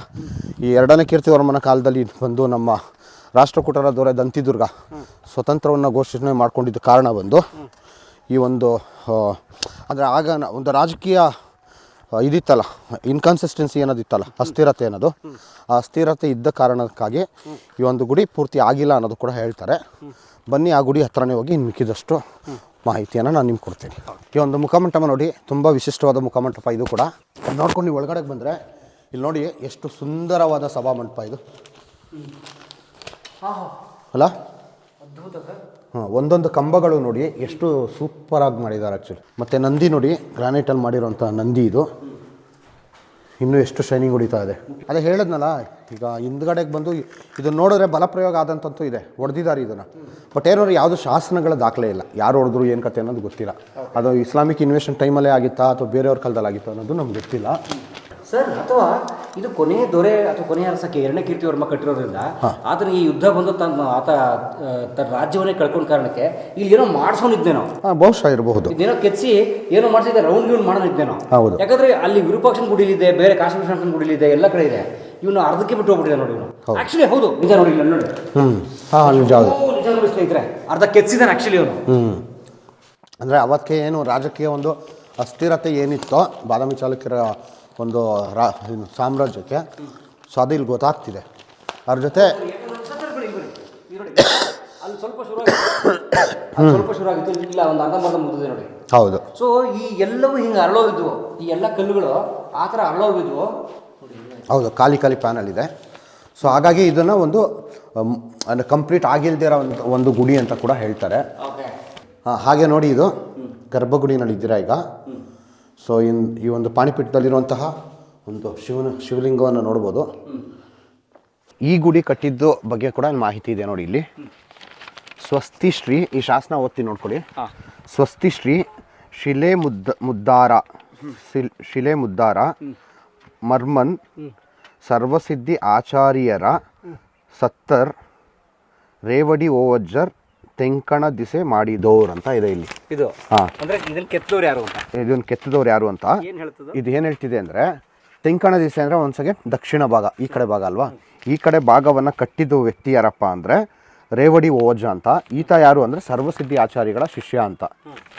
ಈ 2ನೇ ಕೀರ್ತಿವರ್ಮನ ಕಾಲದಲ್ಲಿ ಬಂದು ನಮ್ಮ ರಾಷ್ಟ್ರಕೂಟರ ದೊರೆ ದಂತಿದುರ್ಗ ಸ್ವತಂತ್ರವನ್ನು ಘೋಷಣೆ ಮಾಡ್ಕೊಂಡಿದ್ದ ಕಾರಣ ಬಂದು ಈ ಒಂದು ಅಂದರೆ ಆಗ ಒಂದು ರಾಜಕೀಯ ಇದಿತ್ತಲ್ಲ, ಇನ್ಕನ್ಸಿಸ್ಟೆನ್ಸಿ ಅನ್ನೋದಿತ್ತಲ್ಲ, ಅಸ್ಥಿರತೆ ಅನ್ನೋದು, ಆ ಅಸ್ಥಿರತೆ ಇದ್ದ ಕಾರಣಕ್ಕಾಗಿ ಈ ಒಂದು ಗುಡಿ ಪೂರ್ತಿ ಆಗಿಲ್ಲ ಅನ್ನೋದು ಕೂಡ ಹೇಳ್ತಾರೆ. ಬನ್ನಿ ಆ ಗುಡಿ ಹತ್ರನೇ ಹೋಗಿ ಮಿಕ್ಕಿದಷ್ಟು ಮಾಹಿತಿಯನ್ನು ನಾನು ನಿಮ್ಗೆ ಕೊಡ್ತೀನಿ. ಈ ಒಂದು ಮುಖಮಂಟಪ ನೋಡಿ, ತುಂಬ ವಿಶಿಷ್ಟವಾದ ಮುಖಮಂಟಪ ಇದು ಕೂಡ. ನೋಡ್ಕೊಂಡು ನೀವು ಒಳಗಡೆಗೆ ಬಂದರೆ ಇಲ್ಲಿ ನೋಡಿ ಎಷ್ಟು ಸುಂದರವಾದ ಸಭಾಮಂಟಪ ಇದು ಅಲ್ಲ. ಹಾಂ, ಒಂದೊಂದು ಕಂಬಗಳು ನೋಡಿ ಎಷ್ಟು ಸೂಪರಾಗಿ ಮಾಡಿದ್ದಾರೆ ಆ್ಯಕ್ಚುಲಿ. ಮತ್ತು ನಂದಿ ನೋಡಿ, ಗ್ರಾನೈಟಲ್ಲಿ ಮಾಡಿರೋಂಥ ನಂದಿ ಇದು ಇನ್ನೂ ಎಷ್ಟು ಶೈನಿಂಗ್ ಹೊಡಿತಾ ಇದೆ. ಅದೇ ಹೇಳಿದ್ನಲ್ಲ, ಈಗ ಹಿಂದ್ಗಡೆಗೆ ಬಂದು ಇದನ್ನು ನೋಡಿದ್ರೆ ಬಲಪ್ರಯೋಗ ಆದಂತಂತೂ ಇದೆ, ಹೊಡೆದಿದ್ದಾರೆ ಇದನ್ನು. ಬಟ್ ಏನೋರು ಯಾವುದು ಶಾಸನಗಳ ದಾಖಲೆ ಇಲ್ಲ, ಯಾರು ಹೊಡೆದ್ರು ಏನು ಕತೆ ಅನ್ನೋದು ಗೊತ್ತಿಲ್ಲ. ಅದು ಇಸ್ಲಾಮಿಕ್ ಇನ್ವೇಷನ್ ಟೈಮಲ್ಲೇ ಆಗಿತ್ತಾ ಅಥವಾ ಬೇರೆಯವ್ರ ಕಾಲದಲ್ಲಿ ಆಗಿತ್ತು ಅನ್ನೋದು ನಮ್ಗೆ ಗೊತ್ತಿಲ್ಲ ಸರ್. ಅಥವಾ ಇದು ಕೊನೆಯ ದೊರೆ ಅಥವಾ ಕೊನೆಯ ಅರಸಕ್ಕೆ 2ನೇ ಕೀರ್ತಿವರ್ಮ ಕಟ್ಟಿರೋದ್ರಿಂದ ಆತನ ಈ ಯುದ್ಧ ಬಂದು ಆತ ತನ್ನ ರಾಜ್ಯವನ್ನೇ ಕಳ್ಕೊಂಡ ಕಾರಣಕ್ಕೆ ಇಲ್ಲಿ ಏನೋ ಮಾಡಿಸೋನಿದ್ದೇನೋ, ಬಹುಶಃ ಇರಬಹುದು. ಇದೇನೋ ಕೆಚ್ಚಿ ಏನೋ ಮಾಡಿಸಿದ್ದೆ, ರೌಂಡ್ ಗೀನ್ ಮಾಡೋನಿದ್ದೇನೋ. ಹೌದು, ಯಾಕಂದ್ರೆ ಅಲ್ಲಿ ವಿರೂಪಾಕ್ಷನ ಗುಡಿಲಿದೆ, ಬೇರೆ ಕಾಶ್ಮೀರ ಗುಡಿಲಿದೆ, ಎಲ್ಲ ಕಡೆ ಇದೆ. ಇವನು ಅರ್ಧಕ್ಕೆ ಬಿಟ್ಟು ಹೋಗ್ಬಿಟ್ಟಿದೆ ನೋಡಿ. ಇವನು ಆಕ್ಚುಲಿ ಹೌದು, ನಿಜ ನೋಡಿ, ಇಲ್ಲ ನೋಡಿ, ನಿಜ ನೋಡಿ ಸ್ನೇಹಿತರೆ, ಅರ್ಧ ಕೆಚ್ಚಿದ್ದಾನೆ ಆಕ್ಚುಲಿ ಅವನು. ಅಂದರೆ ಅವತ್ತಿಗೆ ಏನು ರಾಜಕೀಯ ಒಂದು ಅಸ್ಥಿರತೆ ಏನಿತ್ತೋ ಬಾದಾಮಿ ಚಾಲುಕ್ಯರ ಒಂದು ಸಾಮ್ರಾಜ್ಯಕ್ಕೆ, ಸೊ ಅದು ಇಲ್ಲಿ ಗೊತ್ತಾಗ್ತಿದೆ. ಅದ್ರ ಜೊತೆ ಸ್ವಲ್ಪ ಶುರು ಆಗಿತ್ತು, ಇಲ್ಲ ಒಂದು ಅರ್ಧಂಬರ್ಧ ಮುಗಿದಿದೆ ನೋಡಿ. ಹೌದು. ಸೊ ಈ ಎಲ್ಲವೂ ಹಿಂಗೆ ಅರಳೋಗಿದ್ವು, ಈ ಎಲ್ಲ ಕಲ್ಲುಗಳು ಆ ಥರ ಅರಳೋಗಿದ್ವು. ಹೌದು, ಖಾಲಿ ಪ್ಯಾನಲ್ ಇದೆ. ಸೊ ಹಾಗಾಗಿ ಇದನ್ನು ಒಂದು ಕಂಪ್ಲೀಟ್ ಆಗಿಲ್ದಿರೋ ಒಂದು ಗುಡಿ ಅಂತ ಕೂಡ ಹೇಳ್ತಾರೆ. ಹಾಗೆ ನೋಡಿ, ಇದು ಗರ್ಭಗುಡಿನಲ್ಲಿದ್ದೀರಾ ಈಗ. ಸೊ ಈ ಒಂದು ಪಾಣಿಪೀಠದಲ್ಲಿರುವಂತಹ ಒಂದು ಶಿವಲಿಂಗವನ್ನು ನೋಡ್ಬೋದು. ಈ ಗುಡಿ ಕಟ್ಟಿದ್ದು ಬಗ್ಗೆ ಕೂಡ ಮಾಹಿತಿ ಇದೆ ನೋಡಿ ಇಲ್ಲಿ. ಸ್ವಸ್ತಿ ಶ್ರೀ, ಈ ಶಾಸನ ಓದ್ತೀನಿ ನೋಡ್ಕೊಳ್ಳಿ. ಸ್ವಸ್ತಿ ಶ್ರೀ ಶಿಲೆ ಮುದ್ದಾರ ಮರ್ಮನ್ ಸರ್ವಸಿದ್ಧಿ ಆಚಾರ್ಯರ ಸತ್ತರ್ ರೇವಡಿ ಓವಜ್ಜರ್ ತೆಂಕಣ ದಿಸೆ ಮಾಡಿದೋರ್ ಅಂತ ಇದೆ ಇಲ್ಲಿ. ಇದು ಅಂದ್ರೆ ಇದನ್ನ ಕೆತ್ತದವ್ರು ಯಾರು ಅಂತ, ಇದನ್ನ ಕೆತ್ತದವ್ರು ಯಾರು ಅಂತ ಇದು ಏನು ಹೇಳ್ತಿದೆ ಅಂದರೆ, ತೆಂಕಣ ದಿಸೆ ಅಂದರೆ ಒಂದು ಸೆಕೆಂಡ್ ದಕ್ಷಿಣ ಭಾಗ, ಈ ಕಡೆ ಭಾಗ ಅಲ್ವಾ. ಈ ಕಡೆ ಭಾಗವನ್ನು ಕಟ್ಟಿದ್ದು ವ್ಯಕ್ತಿ ಯಾರಪ್ಪ ಅಂದರೆ ರೇವಡಿ ಓವಜ್ಜ ಅಂತ. ಈತ ಯಾರು ಅಂದರೆ ಸರ್ವಸಿದ್ಧಿ ಆಚಾರ್ಯಗಳ ಶಿಷ್ಯ ಅಂತ.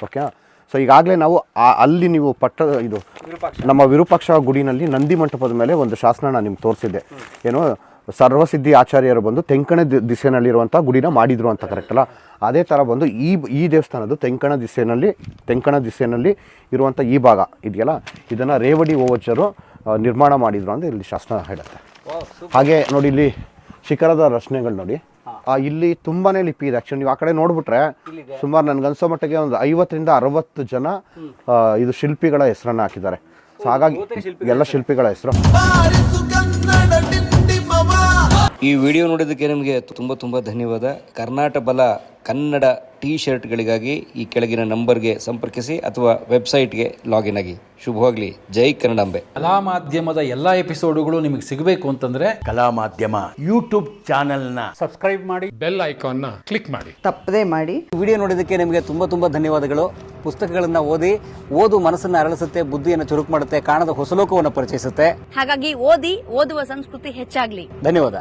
ಓಕೆ. ಸೊ ಈಗಾಗಲೇ ನಾವು ಅಲ್ಲಿ ನೀವು ಇದು ನಮ್ಮ ವಿರೂಪಾಕ್ಷ ಗುಡಿನಲ್ಲಿ ನಂದಿ ಮಂಟಪದ ಮೇಲೆ ಒಂದು ಶಾಸನ ನಾನು ನಿಮ್ಗೆ ತೋರಿಸಿದ್ದೆ. ಏನು, ಸರ್ವಸಿದ್ಧಿ ಆಚಾರ್ಯರು ಬಂದು ತೆಂಕಣ ದಿಸೆನಲ್ಲಿರುವಂಥ ಗುಡಿನ ಮಾಡಿದರು ಅಂತ, ಕರೆಕ್ಟ್ ಅಲ್ಲ? ಅದೇ ಥರ ಬಂದು ಈ ದೇವಸ್ಥಾನದ್ದು ತೆಂಕಣ ದಿಸೆನಲ್ಲಿ ಇರುವಂಥ ಈ ಭಾಗ ಇದೆಯಲ್ಲ, ಇದನ್ನು ರೇವಡಿ ಓವಜ್ಜರು ನಿರ್ಮಾಣ ಮಾಡಿದರು ಅಂತ ಇಲ್ಲಿ ಶಾಸನ ಹೇಳುತ್ತೆ. ಹಾಗೆ ನೋಡಿ, ಇಲ್ಲಿ ಶಿಖರದ ರಚನೆಗಳು ನೋಡಿ, ಇಲ್ಲಿ ತುಂಬಾ ಲಿಪಿ ಇದೆ. ಆ್ಯಕ್ಚುಲಿ ನೀವು ಆ ಕಡೆ ನೋಡ್ಬಿಟ್ರೆ ಸುಮಾರು ನನಗನ್ಸೋ ಮಟ್ಟಿಗೆ ಒಂದು 50ರಿಂದ 60 ಜನ ಇದು ಶಿಲ್ಪಿಗಳ ಹೆಸರನ್ನು ಹಾಕಿದ್ದಾರೆ. ಸೊ ಹಾಗಾಗಿ ಎಲ್ಲ ಶಿಲ್ಪಿಗಳ ಹೆಸರು. ಈ ವಿಡಿಯೋ ನೋಡೋದಕ್ಕೆ ನಿಮಗೆ ತುಂಬ ಧನ್ಯವಾದ. ಕರ್ನಾಟಕ ಬಲ ಕನ್ನಡ ಟೀ ಶರ್ಟ್ಗಳಿಗಾಗಿ ಈ ಕೆಳಗಿನ ನಂಬರ್ಗೆ ಸಂಪರ್ಕಿಸಿ ಅಥವಾ ವೆಬ್ಸೈಟ್ಗೆ ಲಾಗಿನ್ ಆಗಿ. ಶುಭವಾಗಲಿ. ಜೈ ಕನ್ನಡಾಂಬೆ. ಕಲಾ ಮಾಧ್ಯಮದ ಎಲ್ಲ ಎಪಿಸೋಡುಗಳು ನಿಮಗೆ ಸಿಗಬೇಕು ಅಂತಂದ್ರೆ ಕಲಾ ಮಾಧ್ಯಮ ಯೂಟ್ಯೂಬ್ ಚಾನೆಲ್ನ ಸಬ್ಸ್ಕ್ರೈಬ್ ಮಾಡಿ, ಬೆಲ್ ಐಕಾನ್ನ ಕ್ಲಿಕ್ ಮಾಡಿ. ತಪ್ಪದೇ ಮಾಡಿ. ವಿಡಿಯೋ ನೋಡಿದ್ದಕ್ಕೆ ನಿಮಗೆ ತುಂಬ ಧನ್ಯವಾದಗಳು. ಪುಸ್ತಕಗಳನ್ನು ಓದು ಮನಸ್ಸನ್ನು ಅರಳಿಸುತ್ತೆ, ಬುದ್ಧಿಯನ್ನು ಚುರುಕು ಮಾಡುತ್ತೆ, ಕಾಣದ ಹೊಸ ಲೋಕವನ್ನು ಪರಿಚಯಿಸುತ್ತೆ. ಹಾಗಾಗಿ ಓದುವ ಸಂಸ್ಕೃತಿ ಹೆಚ್ಚಾಗ್ಲಿ. ಧನ್ಯವಾದ.